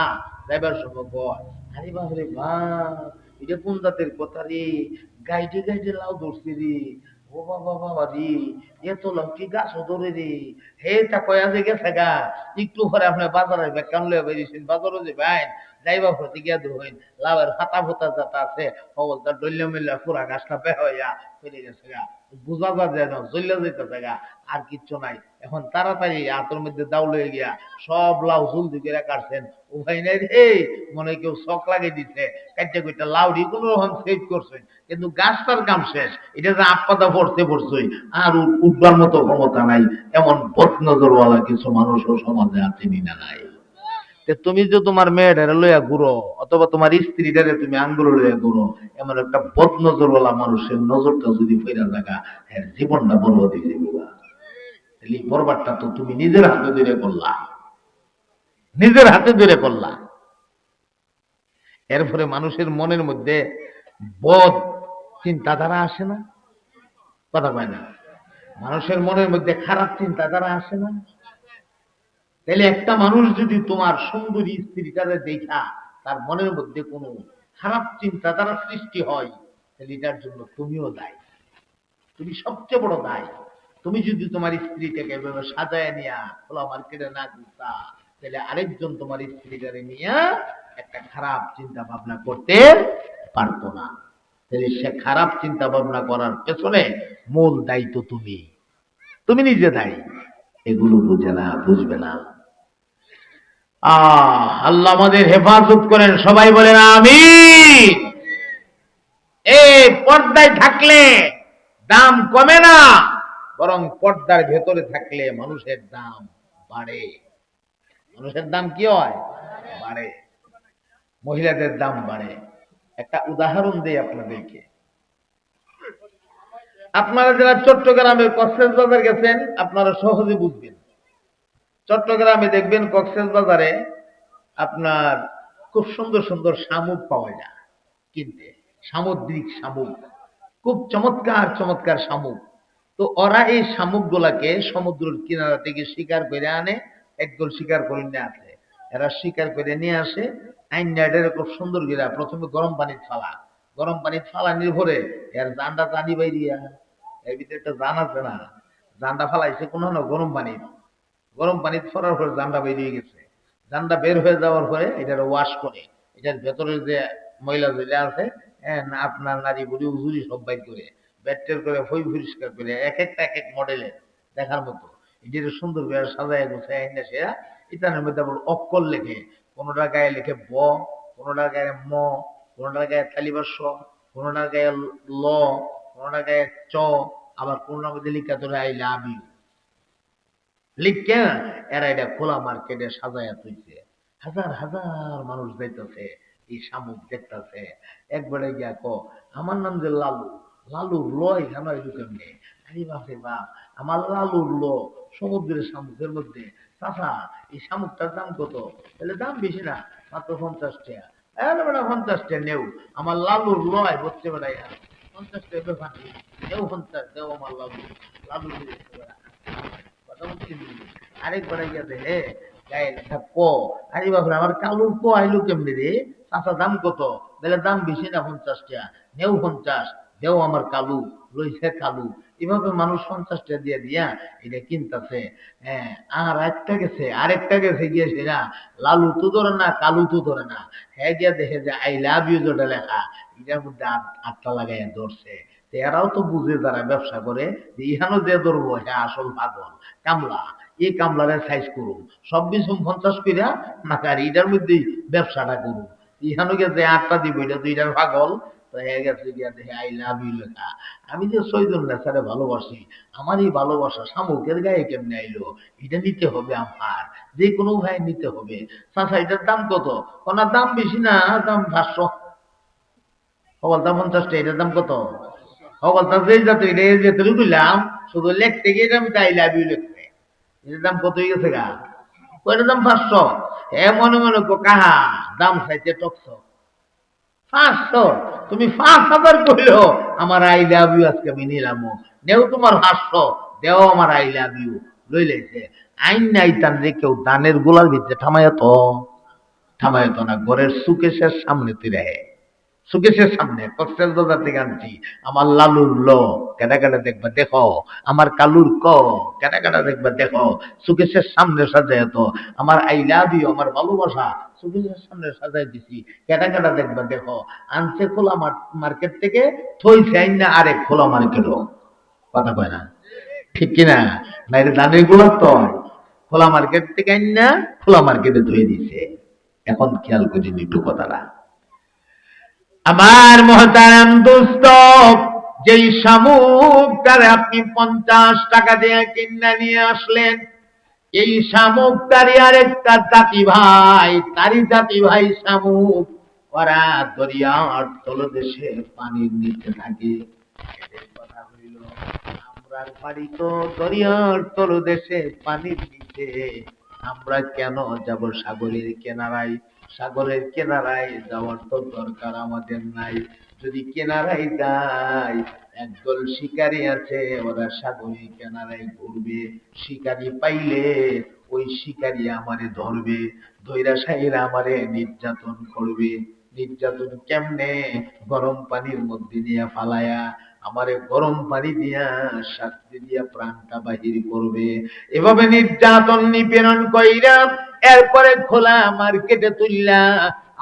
যাইবার সময় কয়, আরে বাপরে বাপ, এটা কোন জাতের কথা রে, গাইডে গাইডে লাউ ধরছে রে, ও বাবা বাবা রে, এত লাউ কি গাছ ধরে রে, হে তা কয়া যে গেছে গা, একটু পরে আপনার বাজারে বেকান লয়ে বেরিয়েছেন, বাজারও যে ভাই যাইবা প্রতি গিয়া ধরুন লাউয়ের ফাতা ফোতা যাতা আছে, অবল তার ডল্লা মিল্লা পুরা গাছটা বে হইয়া ফেলে গেছে গা, বোঝা যায় না জ্বললে যেতেছে গা, আর কিচ্ছু নাই। এখন তাড়াতাড়ি হাতের মধ্যে দাউ লয়ে গিয়া সব লাউ জলদি করে কাটছেন, ও ভাই নাই রে, মনে হয় কেউ শখ লাগিয়ে দিচ্ছে, কাটতে কইটা লাউডি কোনো রকম সেভ করছেন, কিন্তু গাছটার কাম শেষ, এটা যে আপপাদা পড়তে পড়ছই, আর উঠবার মতো ক্ষমতা নাই, এমন বদনজরওয়ালা কিছু মানুষও সমাজে আছে না নাই। তুমি যে তোমার মেয়েটারে লইয়া ঘুরো, অথবা তোমার স্ত্রীটারে তুমি আঙ্গুল লইয়া ঘুরো, এমন একটা বদ নজরওয়ালা মানুষের নজরটা যদি ফেরা থাকা, হ্যাঁ জীবনটা বরবাদ হয়ে যাবে। তাহলে এই বরবাদটা তো তুমি নিজের হাতে ধরে করলা, নিজের হাতে ধরে করলা। এরপরে মানুষের মনের মধ্যে বদ চিন্তাধারা আসে না, কথা কয় না, মানুষের মনের মধ্যে খারাপ চিন্তাধারা আসে না। তাহলে একটা মানুষ যদি তোমার সুন্দরী স্ত্রীটারে দেখা তার মনের মধ্যে কোনো খারাপ চিন্তাধারা সৃষ্টি হয়, তাহলে এটার জন্য তুমিও দায়ী, তুমি সবচেয়ে বড় দায়ী। তুমি যদি তোমার স্ত্রীটাকে এভাবে সাজায় নিয়া খোলা মার্কেটে না ঘুরতা, তাহলে আরেকজন তোমার স্ত্রীটারে নিয়ে একটা খারাপ চিন্তা ভাবনা করতে পারতো না। তাহলে সে খারাপ চিন্তা ভাবনা করার পেছনে মূল দায়িত্ব তুমি, তুমি নিজে দায়ী। এগুলো বুঝে না, বুঝবে না। আল্লাহ আমাদের হেফাজত করেন, সবাই বলেন আমিন। এই পর্দায় থাকলে দাম কমে না, বরং পর্দার ভেতরে থাকলে মানুষের দাম বাড়ে। মানুষের দাম কি হয়? বাড়ে। মহিলাদের দাম বাড়ে। একটা উদাহরণ দেই আপনাদেরকে। আপনারা যারা চট্টগ্রামের কক্সবাজার গেছেন আপনারা সহজে বুঝবেন। চট্টগ্রামে দেখবেন কক্সবাজারে আপনার খুব সুন্দর সুন্দর শামুক পাওয়া যায় কিনতে, সামুদ্রিক শামুক, খুব চমৎকার চমৎকার শামুক। তো ওরা এই শামুক গুলাকে সমুদ্রের কিনারা থেকে শিকার করে আনে, একদল শিকার করে নিয়ে আসে। এরা শিকার করে নিয়ে আসে, আইনাডের খুব সুন্দর করে প্রথমে গরম পানির ফালা, গরম পানির ফালা নির্ভরে এর জান্ডা টানি বাইরিয়া, এর ভিতরে একটা জান আছে না, জান্ডা ফালাইছে কোনো না গরম পানি, গরম পানি ফরার পরে জান্ডা বেরিয়ে গেছে। জান্ডা বের হয়ে যাওয়ার পরে এটার ওয়াশ করে, এটার ভেতরে যে ময়লা যেটা আছে, হ্যাঁ, আপনার নারী বুড়ি উজুরি সব বাইর করে ব্যাটের করে ফই পরিষ্কার করে এক একটা এক এক মডেলের দেখার মতো এটার সুন্দর করে সাজায় গোছায় এনে সে ইতানের মধ্যে আবার অক্ষর লেখে, কোনোটার গায়ে লেখে ব, কোনোটার গায়ে ম, কোনোটার গায়ে তালিবাস, কোনোটার গায়ে ল, কোনোটার গায়ে চ, আবার কোনোটার মধ্যে লিখা তোর আই লাভ ইউ লিখা। এরা এটা খোলা মার্কেটে সাজায়া তুইছে, হাজার হাজার মানুষ যাইতেছে এই শামুক দেখতেছে। একবারে গিয়া ক আমার নাম যে লালু, লালুর ল এখানে এলু কেমনে? আরে বাপরে বাপ, আমার লালুর ল সমুদ্রের শামুকের মধ্যে। চাচা এই শামুকটার দাম কত? তাহলে দাম বেশি না, মাত্র 50 টাকা। বেটা 50 টাকা নেও, আমার লালুর লয় বসছে বেড়াইয়া 50 টাকা ব্যাপার নেই, নেও 50, দেও আমার লালু, লালু কথা বলছি। আরেক বেড়াই গেছে হে গায়ে লেখা ক, আরে বাপরে আমার কালুর ক আইলো কেমনি রে? চাচা দাম কত? বলে দাম বেশি না 50 টাকা, নেও 50, দেও আমার কালু, লইছে কালু। এভাবে মানুষ 50 টাকা দিয়ে দিয়া এটা কিনতেছে। হ্যাঁ, আর আরেকটা গেছে গিয়েছে না, লালু তো ধরে না, কালু তো ধরে না, হ্যাঁ গিয়া দেখে যে আই লাভ ইউ যেটা লেখা, এটার মধ্যে আটটা লাগাইয়া ধরছে। তো এরাও তো বুঝে যারা ব্যবসা করে যে ইহানো যে ধরবো হ্যাঁ আসল পাগল কামলা, এই কামলারে সাইজ করুন সব কিছু 50 কইরা না, আর এটার মধ্যেই ব্যবসাটা করুন। ইহানো গিয়ে যে আটটা দিব এটা তো এটার পাগল। তো হয়ে গেছে গিয়া দেখে আই লাভ ইউ লেখা। আমি যে সৈদুল নেসারে ভালোবাসি, আমার এই ভালোবাসা শামুকের গায়ে কেমনে আইলো? এটা নিতে হবে আমার, যে কোনো ভাই নিতে হবে। চাচা এটার দাম কত? ওনার দাম বেশি না, দাম 500। বলতাম 50 টাকা, এটার দাম কত? বলতাম যে যাতে এটা এর ভেতরে দিলাম, শুধু লেখতে গিয়ে আমি তাই লাভ ইউ লিখতে, এটার দাম কত হয়ে গেছে গা? ওইটার দাম 500। এ মনে মনে কাহা দাম চাইতে টকছো 500, তুমি 5,000 কইলো আমার আই লাভ ইউ আজকে আমি নিলাম, নেও তোমার 500, দেও আমার আই লাভ ইউ। লই লাইছে আইন নাই তান রে কেউ দানের গোলার ভিতরে থামায় তো না, ঘরের সুকেশের সামনে তুই সুকেশের সামনে কক্সবাজার থেকে আনছি আমার লালুর ল, কেটা কেটা দেখবা দেখো, আমার কালুর ক, কেটা কেটা দেখবা দেখো, সুকেশের সামনে সাজায় তো আমার আই লাভ ইউ আমার ভালোবাসা সুকেশের সামনে সাজাই দিছি, কেটা কেটা দেখবা দেখো। আনছে খোলা মার্কেট থেকে, থইছে আইন না আরেক খোলা মার্কেটও, কথা কয় না ঠিক কিনা? না এটা দানের গোলাপ তো খোলা মার্কেট থেকে আইন না খোলা মার্কেটে ধুয়ে দিছে। এখন খেয়াল করিনি একটু কথাটা আমার মহতারাম দোস্ত, যেই শামুকটারে আপনি 50 টাকা দিয়ে কিনা নিয়ে আসলেন, এই শামুকটারই আরেকটা জাতি ভাই, তারই জাতি ভাই শামুক, ওরা দরিয়ার তলদেশে পানির নিচে থাকে। এদের কথা হইল আমরার বাড়ি তো দরিয়ার তলদেশে পানির নিচে, আমরা কেন যাব সাগরের কিনারায়? সাগরের কিনারায় যাওয়ার তো দরকার আমাদের নাই। যদি কিনারায় যাই, একদল শিকারী আছে, ওরা সাগরের কিনারায় ঘুরবে, শিকারী পাইলে ওই শিকারী আমারে ধরবে, ধইরা সাইরা আমারে নির্যাতন করবে। নির্যাতন কেমনে? গরম পানির মধ্যে নিয়ে ফালায়া আমারে গরম পানি দিয়া শাস্তি দিয়া প্রাণটা বাহির করবে। এভাবে নির্যাতন নিপীড়ন কইরা এরপরে খোলা মার্কেটে তুললা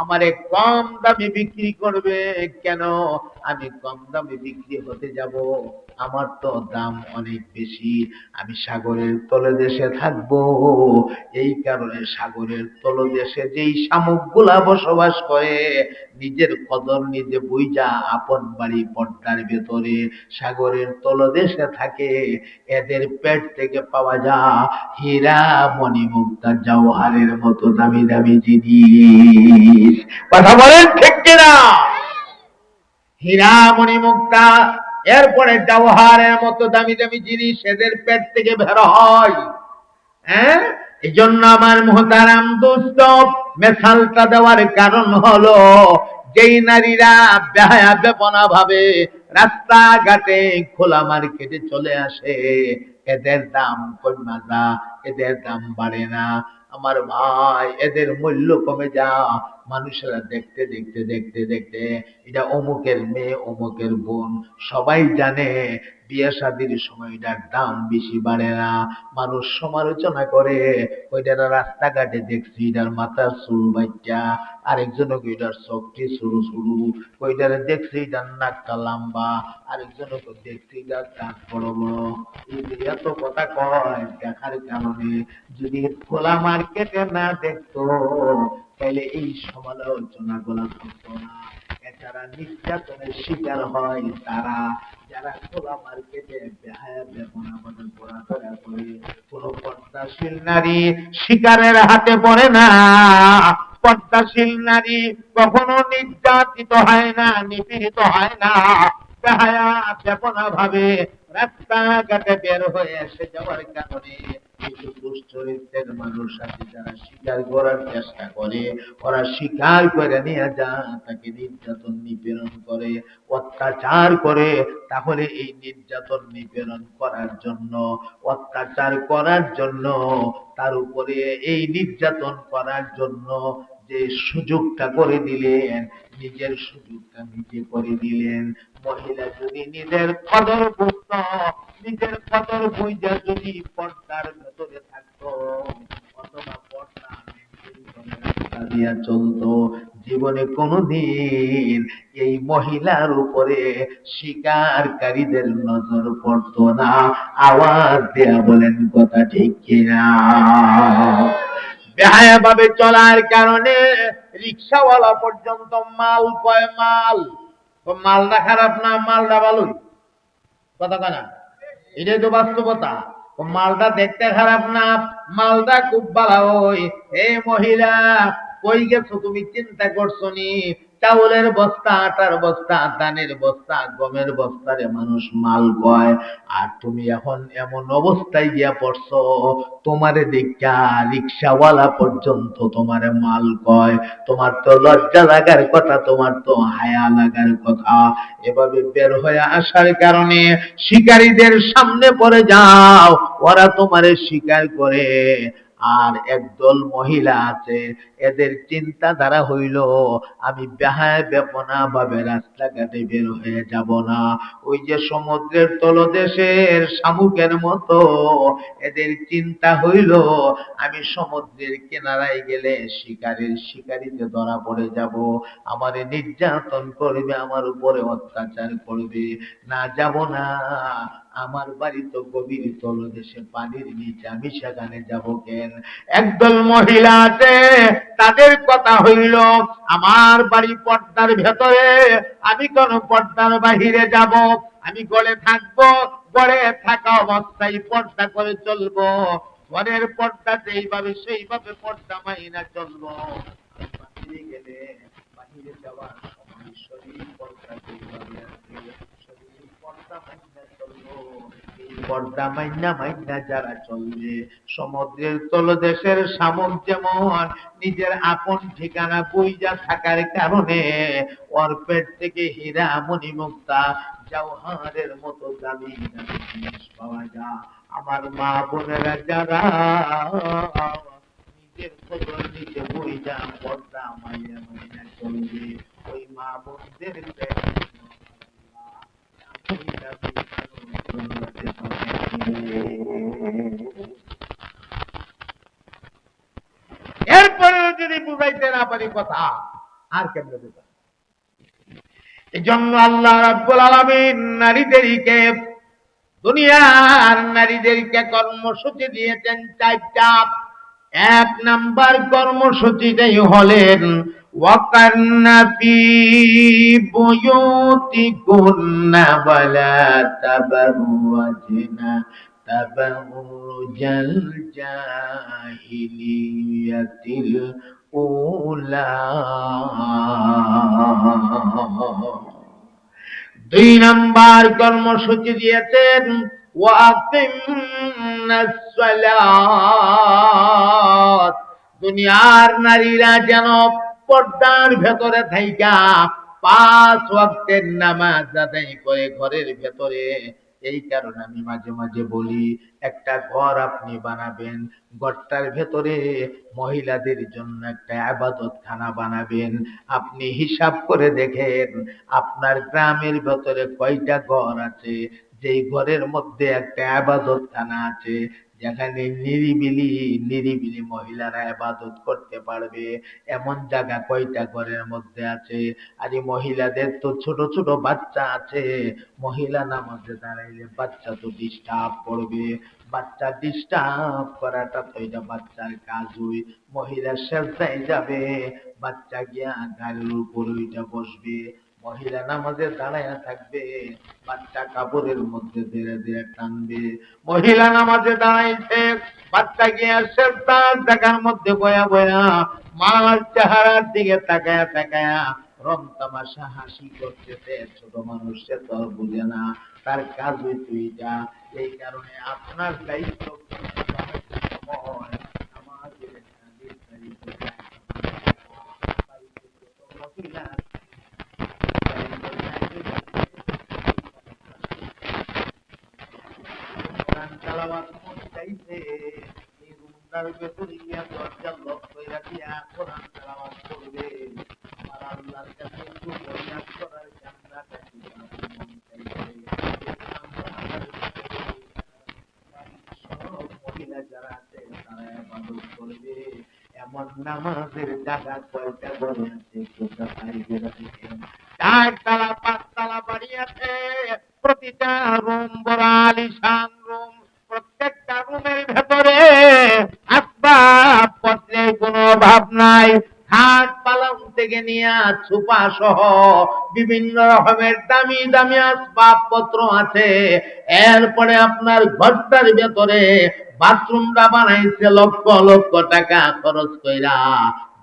আমারে কম দামে বিক্রি করবে। কেন আমি কম দামে বিক্রি হতে যাব? আমার তো দাম অনেক বেশি, আমি সাগরের তলদেশে থাকবো। এই কারণে সাগরের তলদেশে যেই শামুকগুলা বসবাস করে, নিজের কদর নিজে বুইঝা আপন বাড়ি পর্দার ভেতরে সাগরের তলদেশে থাকে, এদের পেট থেকে পাওয়া যায় হীরা মণিমুক্তা জওহারের মতো দামি দামি জিনিস। কথা বলেন ঠিক কিনা? হীরা মণিমুক্তা এরপরে জওহারের মতো দামি দামি জিনিস এদের পেট থেকে বের হয়। হ্যাঁ, এই জন্য আমার মোহতারাম দোস্ত, মেসালটা দেওয়ার কারণ হলো যেই নারীরা বেহায়া বেপনা ভাবে রাস্তাঘাটে খোলা মার্কেটে চলে আসে, এদের দাম কমে না, এদের দাম বাড়ে না। আমার ভাই, এদের মূল্য কমে যা। মানুষেরা দেখতে দেখতে দেখতে দেখতে এটা অমুকের মেয়ে, অমুকের বোন, সবাই জানে। বিয়ে শাদির সময় এটার দাম বেশি বাড়ে না। মানুষ সমালোচনা করে, ওইটার রাস্তাঘাটে দেখছি এটার মাথার চুল বাচ্চা, আরেকজনকে এটার চোখটি সরু সরু, ওইটারে দেখছি এটার নাকটা লম্বা, আরেকজনকে দেখছি এটার দাঁত বড় বড়। এই যে এত কথা কয় দেখার কারণে, যদি খোলা মার্কেটে না দেখতো তাহলে এই সমালোচনা গুলা করতো না। এছাড়া নির্যাতনের শিকার হয় তারা যারা খোলা মার্কেটে বেহায়া বেপনা ভাবে ঘোরাফেরা করে। কোন পর্দাশীল নারী শিকারের হাতে পড়ে না। পর্দাশীল নারী কখনো নির্যাতিত হয় না, নিপীড়িত হয় না। বেহায়া বেপনা ভাবে রাস্তাঘাটে বের হয়ে এসে যাওয়ার কারণে কিছু দুশ্চরিত্রের মানুষ আছে যারা শিকার করার চেষ্টা করে, ওরা শিকার করে নিয়ে যা তাকে নির্যাতন নিপীড়ন করে, অত্যাচার করে। তাহলে এই নির্যাতন নিপীড়ন করার জন্য, অত্যাচার করার জন্য, তার উপরে এই নির্যাতন করার জন্য যে সুযোগটা করে দিলেন, নিজের সুযোগটা নিজে করে দিলেন। মহিলা যদি নিজের কদর বুঝত, নিজের কদর বুঝা যদি পর্দার ভেতরে থাকতো, অথবা পর্দা দিয়া চলতো, জীবনে কোনদিন এই মহিলার উপরে শিকারকারীদের নজর পড়তো না। আওয়াজ দেয়া বলেন কথা ঠিক কিনা? বেহায়া ভাবে চলার কারণে রিক্সাওয়ালা পর্যন্ত মাল কয়, মালটা খারাপ না, মালটা ভালোই, কথা কেনা? এটাই তো বাস্তবতা। মালটা দেখতে খারাপ না, মালটা খুব ভালো। ওই এ মহিলা, কই গেছো তুমি? চিন্তা করছো নি? চাউলের বস্তা, আটার বস্তা, ধানের বস্তা, গমের বস্তারে মানুষ মাল কয়, আর তুমি এখন এমন অবস্থায় গিয়া পড়ছো, তোমারে দেখা রিক্সাওয়ালা পর্যন্ত তোমারে মাল কয়। তোমার তো লজ্জা লাগার কথা, তোমার তো হায়া লাগার কথা। এভাবে বের হয়ে আসার কারণে শিকারীদের সামনে পড়ে যাও, ওরা তোমারে শিকার করে। আর একদল মহিলা আছে, এদের চিন্তাধারা হইল আমি বেহায়া বেপনা ভাবে রাস্তাঘাটে বের হয়ে যাব না। ওই যে সমুদ্রের তলদেশের শামুকের মতো এদের চিন্তা হইল আমি সমুদ্রের কিনারায় গেলে শিকারীতে ধরা পড়ে যাব, আমারে নির্যাতন করবে, আমার উপরে অত্যাচার করবে। না, যাব না। আমার বাড়ি তো গভীর তলদেশে, পানির নিচে, আমি সেখানে যাব কেন? একদল মহিলা আছে, তাদের কথা হইল আমার বাড়ি পর্দার ভেতরে, আমি কোন পর্দার বাহিরে যাব? আমি গড়ে থাকবো, গড়ে থাকা অবস্থায় পর্দা করে চলবো, ঘরের পর্দা যেইভাবে সেইভাবে পর্দা মাইনা চলবো। বাহিরে গেলে, বাহিরে যাওয়ার সময় শরীর পর্দা যেইভাবে আছে, শরীর পর্দা মাইনা চলবো। এই পর্দা মাইনা মাইনা যারা চলবে, সমুদ্রের তলদেশের শামুক যেমন নিজের আপন ঠিকানা বুইজা থাকার কারণে ওর পেট থেকে হীরা মণিমুক্তা জওহারের মতো দামি দামি জিনিস পাওয়া যায়। আমার মা বোনেরা যারা নিজের খবর নিতে বুইজা পর্দা মাইনা মাইনা চলবে, ওই মা বোনদের পেট এরপরে যদি বুঝাইতে না পারি কথা, আর কেমনে বুঝা? এই জন্য আল্লাহ রাব্বুল আলামিন নারীদেরকে, দুনিয়ার নারীদেরকে কর্মসূচি দিয়েছেন চারটা। এক নাম্বার কর্মসূচিটাই হলেন ওয়াকারনা ফি বুয়ুতিকুন্না ওয়ালা তাবাররাজনা তাবাররুজাল জাহিলিয়াতিল উলা। দুই নাম্বার কর্মসূচি দিয়েছেন ওয়াকিমনাস সালাত, দুনিয়ার নারীরা যেন পর্দার ভেতরে থাইকা 5 ওয়াক্তের নামাজ আদায় করে ঘরের ভেতরে। এই কারণে আমি মাঝে মাঝে বলি, একটা ঘর আপনি বানাবেন, ঘরটার ভেতরে মহিলাদের জন্য একটা ইবাদত খানা বানাবেন। আপনি হিসাব করে দেখেন আপনার গ্রামের ভেতরে কয়টা ঘর আছে যেই ঘরের মধ্যে একটা ইবাদত খানা আছে, যেখানে নিরিবিলি নিরিবিলি মহিলারা ইবাদত করতে পারবে। এমন জায়গা কয়টা ঘরের মধ্যে আছে? আর এই মহিলাদের তো ছোট ছোট বাচ্চা আছে, মহিলা নামাজে দাঁড়াইলে বাচ্চা তো ডিস্টার্ব করবে। বাচ্চা ডিস্টার্ব করাটা তো এটা বাচ্চার কাজ। হই মহিলা সেজদায় যাবে, বাচ্চা গিয়া গাড়ির উপর ওইটা বসবে, মহিলা নামাজে দাঁড়াইয়া থাকবে, বাচ্চা কাপড়ের মধ্যে ধীরে ধীরে টানবে। মহিলা নামাজে দাঁড়াইছে, বাচ্চা গিয়া সেজদার জায়গার মধ্যে বয়া বয়া মার চেহারার দিকে তাকায়া তাকায়া রং তামাশা হাসি করতেছে। ছোট মানুষ সে তো আর বুঝে না, তার কাজ হইতো এটা। এই কারণে আপনার দায়িত্ব সময় আমাদের মহিলা কোরআন তেলাওয়াত করতেইছে, এই রুমটার ভেতরে গিয়া দরজা লক কইরা দিয়া কোরআন তেলাওয়াত করবে। আমার আল্লাহর কাছে একটু ফরিয়াদ করার জান্নাত আছে, মন চাইছে। সব মহিলা যারা আছে তারা ইবাদত করবে। এমন নামাজের জায়গা কয়টা ঘরে আছে কোথায় বেরোবেন? 4 তালা 5 তালা বাড়ি আছে, প্রতিটা রুম বড় আলিশান রুম। প্রত্যেকটা রুমের ভেতরে আসবাব পত্রের কোনো অভাব নাই। খাট পালং থেকে নিয়ে সোফা সহ বিভিন্ন রকমের দামি দামি আসবাবপত্র আছে। এরপরে আপনার ঘরটার ভেতরে বাথরুমটা বানাইছে লক্ষ লক্ষ টাকা খরচ কইরা।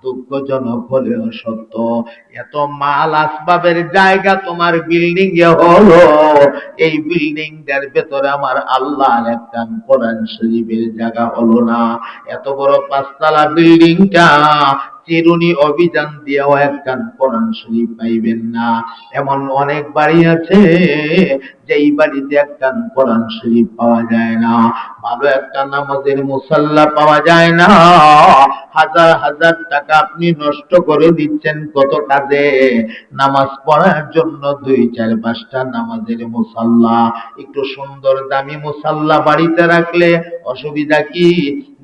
দুঃখজনক হলেও সত্য, এত মাল আসবাবের জায়গা তোমার বিল্ডিং এ হলো, এই বিল্ডিংটার ভেতরে আমার আল্লাহর একটা কোরআন শরীফের জায়গা হলো না। এত বড় 5 তলা বিল্ডিংটা চিরুনি অভিযান দিয়েও একখান কোরআন শরীফ পাইবেন না। এমন অনেক বাড়ি আছে যেই বাড়িতে একখান কোরআন শরীফ পাওয়া যায় না, ভালো একটা নামাজের মুসাল্লা পাওয়া যায় না। হাজার হাজার টাকা আপনি নষ্ট করে দিচ্ছেন কত কাজে, নামাজ পড়ার জন্য 2 4 5টা নামাজের মুসাল্লা। একটু সুন্দর দামি মুসাল্লা বাড়িতে রাখলে অসুবিধা কি?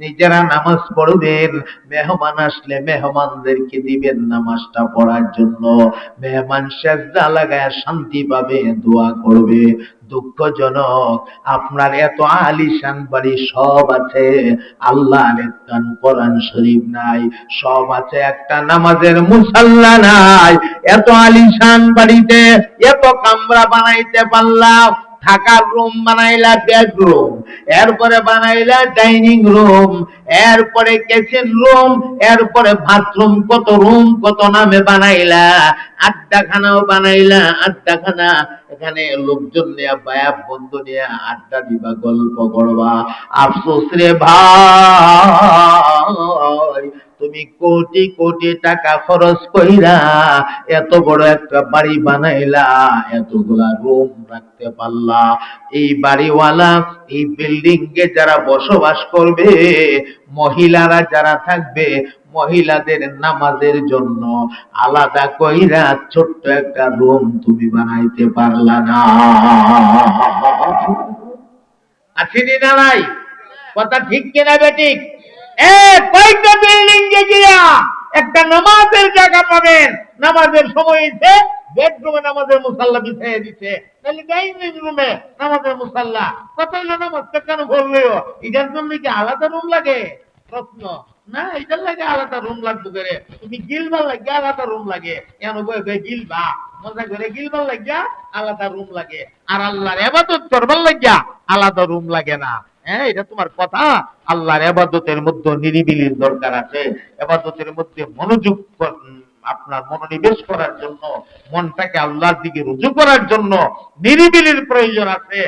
নিজেরা নামাজ পড়বেন, মেহমান আসলে মেহমানদেরকে দিবেন নামাজটা পড়ার জন্য। মেহমান সেজদা লাগায় শান্তি পাবে, দোয়া করবে। দুঃখজনক আপনার এত আলিশান বাড়ি সব আছে, আল্লাহর একটা কোরআন শরীফ নাই। সব আছে, একটা নামাজের মুসাল্লা নাই। এত আলিশান বাড়িতে এত কামরা বানাইতে পারলাম, থাকার রুম বানাইলা বেডরুম, এরপরে বানাইলা ডাইনিং রুম, এরপরে কিচেন রুম, এরপরে বাথরুম, কত রুম কত নামে বানাইলা। আড্ডাখানাও বানাইলা, আড্ডাখানা, এখানে লোকজন নিয়ে বায়া বন্ধু নিয়ে আড্ডা দিবা, গল্প করবা। আফসোস রে ভাই, তুমি কোটি কোটি টাকা খরচ কইরা এত বড় একটা বাড়ি বানাইলা, এতগুলা রুম রাখতে পারলা। এই বাড়িওয়ালা, এই বিল্ডিং এ যারা বসবাস করবে, মহিলারা যারা থাকবে, মহিলাদের নামাজের জন্য আলাদা কইরা ছোট্ট একটা রুম তুমি বানাইতে পারলা না। আসেনি না নাই? কথা ঠিক কিনা বেঠিক? কয়েকটা বিল্ডিং এ গিয়া একটা নামাজের জায়গা পাবেন, নামাজের সময় হয়েছে, বেডরুমে নামাজের মুসাল্লা বিছাইয়া দিচ্ছে, তাহলে ডাইনিং রুমে নামাজের মুসাল্লা। কত নামাজটা কেন বললেও এটার জন্য কি আলাদা রুম লাগে? প্রশ্ন না, এটার লাগে আলাদা রুম লাগবে করে? তুমি গিলবার লাগিয়া আলাদা রুম লাগে, কেন গিলবা মজা করে গিলবার লাগিয়া আলাদা রুম লাগে, আর আল্লাহর ইবাদত করবার লাগিয়া আলাদা রুম লাগে না। হ্যাঁ, এটা তোমার কথা। আল্লাহর ইবাদতের মধ্যে নিরিবিলির দরকার আছে, ইবাদতের মধ্যে মনোযোগ আপনার মনোনিবেশ করার জন্য, মনটাকে আল্লাহর দিকে রুজু করার জন্য নিরিবিলির প্রয়োজন আছে।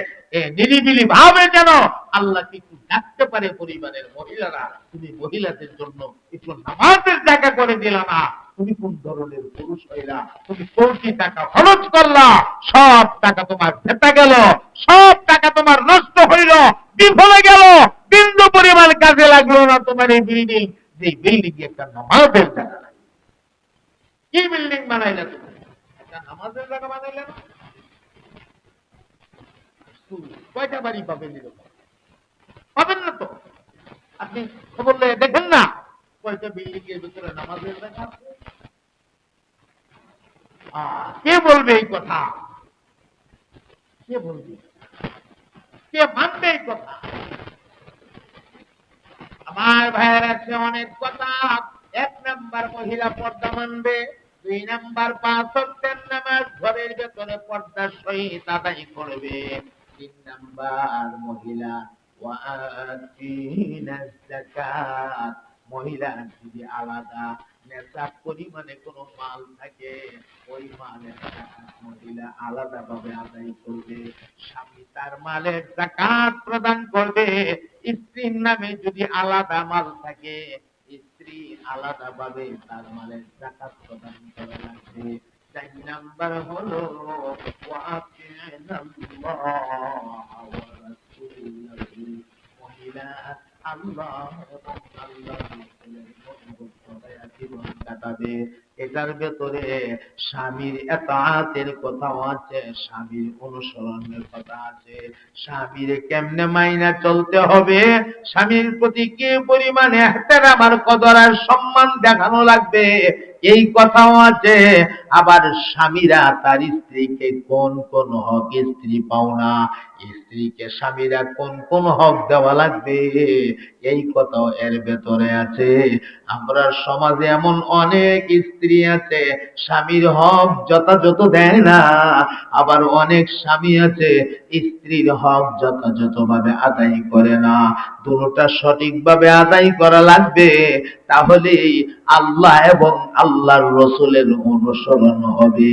নিরিবিলি ভাবে যেন আল্লাহকে একটু ডাকতে পারে পরিবারের মহিলারা। তুমি মহিলাদের জন্য একটু নামাজের জায়গা করে দিলা না, তুমি কোন ধরনের পুরুষ হইলা? তুমি কোটি টাকা খরচ করলা, সব টাকা তোমার ভেতা গেল, সব টাকা তোমার নষ্ট হইল, বিফলে গেল, বিন্দু পরিমাণ কাজে লাগলো না তোমার এই বিল্ডিং। যে বিল্ডিং একটা নামাজের জায়গা নাই। কি বিল্ডিং বানাইলা তুমি? একটা নামাজের জায়গা বানাইলে না? কয়টা বাড়ি পাবেন এরকম? পাবেন না তো। আপনি খবর দেখেন না কয়টা বিল্ডিং এর ভিতরে নামাজের জায়গা আছে? কে বলবে এই কথা? কে বলবে? কে মানবে এই কথা? আমার ভাইয়ের আছে অনেক কথা। 1 নাম্বার মহিলা পর্দা মানবে, 2 নাম্বার 5 ওয়াক্তের নামাজ ঘরের ভেতরে পর্দার সহিত আদায় করবে, 3 নাম্বার মহিলা ওয়াতিনাজ যাকাত, মহিলা যদি আলাদা নেশাব পরিমাণে কোনো মাল থাকে, ওই মালের যাকাত মহিলা আলাদাভাবে আদায় করবে। স্বামী তার মালের যাকাত প্রদান করবে। স্ত্রীর নামে যদি আলাদা মাল থাকে, স্ত্রী আলাদাভাবে তার মালের যাকাত প্রদান করা লাগবে। 4 নাম্বার হলো ওয়াতিনাল্লাহ ওয়া রাসূলুহু, মহিলা আল্লাহ এবং আল্লাহর রাসূলের অনুগত্যতায় জীবন কাটাবে। এটার ভেতরে স্বামীর ইতাআতের কথাও আছে, স্বামীর অনুসরণের কথা আছে। স্বামীর কেমনে মাইনা চলতে হবে, স্বামীর প্রতি কি পরিমাণে ইহতিরাম আর কদর আর সম্মান দেখানো লাগবে, এই কথাও আছে। আবার স্বামীরা তার স্ত্রীকে কোন কোন হক স্ত্রী পাওনা, স্ত্রীকে স্বামীরা কোন কোন হক দেওয়া লাগবে, এই কথাও এর ভেতরে আছে। আমরা সমাজে এমন অনেক স্ত্রী আছে স্বামীর হক যথাযথ দেয় না, আবার অনেক স্বামী আছে স্ত্রীর হক যথাযথভাবে আদায় করে না। দুটোটা সঠিকভাবে আদায় করা লাগবে, তাহলেই আল্লাহ এবং আল্লাহর রাসূলের অনুসরণ হবে।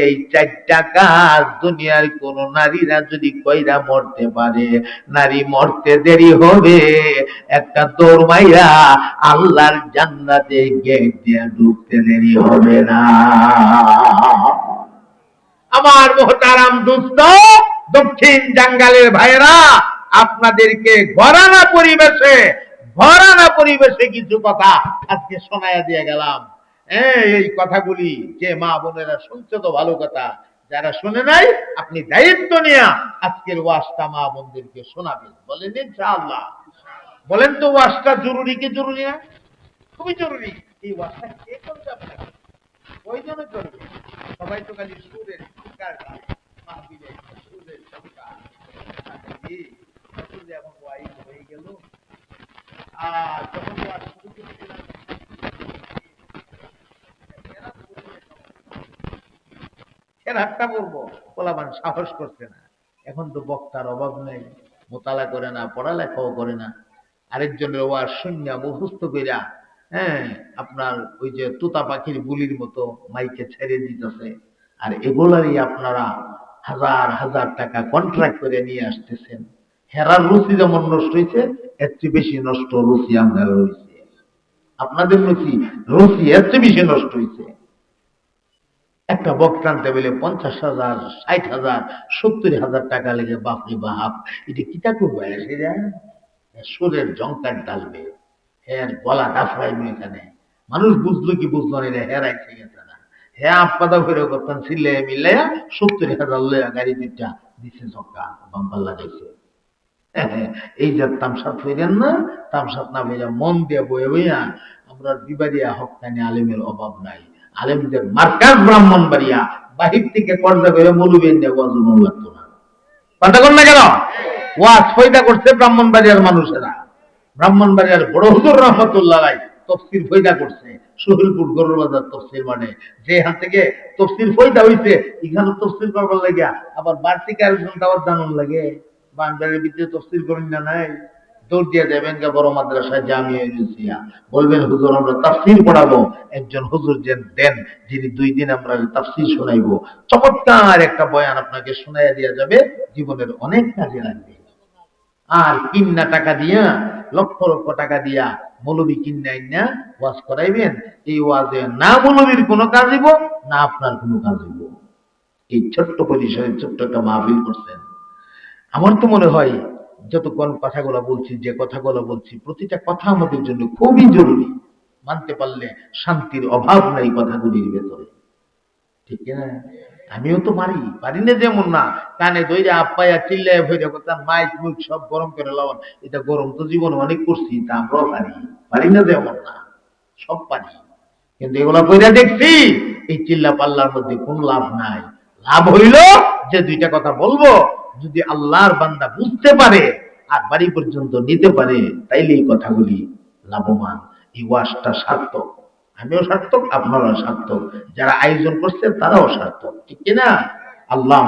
এই 4টা কাজ দুনিয়ার কোন নারীরা যদি কইরা মরতে পারে, নারী মরতে দেরি হবে, একটা দৌড় মাইরা আল্লাহর জান্নাতে গেট দিয়ে ঢুকতে দেরি হবে না। আমার মুহতারাম দোস্ত, দক্ষিণ জাঙ্গালের ভাইরা, আপনাদেরকে ঘরানা পরিবেশে কিছু কথা আজকে শোনায়া দিয়ে গেলাম। এই কথাগুলি যে মা বোনেরা শুনছে তো ভালো কথা, যারা শুনে নাই আপনি দায়িত্ব নিয়ে আজকের ওয়াজটা মা বোনদেরকে শোনাবেন। বলেন ইনশাআল্লাহ। বলেন তো ওয়াজটা জরুরি কি জরুরি না? খুবই জরুরি। এই ওয়াজটা কে করবে আপনাকে? কয়জনে করবে? সবাই তো খালি সুরের শিকার মাহফিলে সুরের শিকার। এখন ওয়াইজ হয়ে গেল, আর যখন ওয়াজ শুরু করেছিলাম রাতটা করবো, পোলাপান সাহস করছে না। এখন তো বক্তার অভাব নেই, মোতালা করে না, পড়ালেখাও করে না, আরেকজনের ওয়াজ শূন্য মুখস্থ কইরা আপনার ওই যে তোতা পাখির বুলির মতো মাইকে ছেড়ে দিতেছে। আর এগুলারই আপনারা হাজার হাজার টাকা কন্ট্রাক্ট করে নিয়ে আসতেছেন। হেরার রুচি যেমন নষ্ট হয়েছে, এর চেয়ে বেশি নষ্ট রুচি আমাদের হয়েছে। আপনাদের রুচি এর চেয়ে বেশি নষ্ট হয়েছে। একটা বক্তা আনতে বলে 50,000, 60,000, 70,000 টাকা লেগে, বাপরে বাপ, এটা কিতা করবো? সুরের জঙ্কার ডালবে, হ্যাঁ গলা ডাফরাইবে এখানে। মানুষ বুঝলো কি বুঝলো না, হেরাইছে গেছে না। হ্যাঁ আপাদা করে করতেন ছিলে মিলে 70,000 লইয়া গাড়ি দুইটা দিছে, জঙ্কা বাম্পার লাগাইছে। এই যে তামসাত হইলেন না, তামসাত না হইয়া মন দিয়ে বয়ে বইয়া, আমরা বিবাদিয়া হকানি আলেমের অভাব নাই। আলেমদের মার্কাজ ব্রাহ্মণবাড়িয়া, বাহির থেকে কর্জা করে মৌলবীন দিয়ে ওয়াজ লাগতো না। কথা কর না কেন? ওয়াজ ফয়দা করছে ব্রাহ্মণবাড়িয়ার মানুষেরা। ব্রাহ্মণবাড়িয়ার বড় হুজুর রহমতুল্লাহ আলাইহি তফসির ফয়দা করছে শহীদপুর গরুর বাজার তফসির মানে, যেখান থেকে তফসির ফয়দা হইছে এখানে তফসির করবার লাগে আবার বাড়তি কারণ দাওয়াত জানার লাগে। বান্দারের ভিতরে তফসির করেন না নাই, দৌড় দিয়ে যাবেন কে বড় মাদ্রাসায় জামিয়া ইউনিসিয়া, বলবেন হুজুর আমরা তাফসীর পড়াবো, একজন হুজুর দেন যিনি 2 দিন আমরা তাফসীর শোনাইবো, চমৎকার একটা বয়ান আপনাকে শোনাইয়া দেওয়া যাবে, জীবনের অনেক কাজে লাগবে। আর কিন্না টাকা দিয়া, লক্ষ লক্ষ টাকা দিয়া মৌলবী কিন্না ইন্না ওয়াজ করাইবেন, এই ওয়াজে না মৌলবীর কোনো কাজ হইব না আপনার কোনো কাজ হইব। এই ছোট্ট পরিসরে ছোট্ট একটা মাহফিল করছেন। আমার তো মনে হয় যতক্ষণ কথাগুলো বলছি, যে কথাগুলো বলছি, প্রতিটা কথা আমাদের জন্য খুবই জরুরি। মানতে পারলে শান্তির অভাব নাই কথাগুলির ভেতরে, ঠিক না? আমিও তো পারি না যেমন না, কানে ধইরা আপ্পাইয়া চিল্লায় ভইরা কথা, মাইক মুখ সব গরম করে লাগান, এটা গরম তো জীবনে অনেক করছি, তা আমরাও পারি না যেমন না, সব পারি। কিন্তু এগুলা কইরা দেখছি এই চিল্লা পাল্লার মধ্যে কোন লাভ নাই। লাভ হইল যে 2টা কথা বলবো, যদি আল্লাহর বান্দা বুঝতে পারে আর বাড়ি পর্যন্ত নিতে পারে, তাইলে এই কথাগুলি লাভবান, এই ওয়াজটা সার্থক। আমিও সার্থক, আপনারাও সার্থক, যারা আয়োজন করছে তারাও সার্থক, ঠিক কিনা? আল্লাহ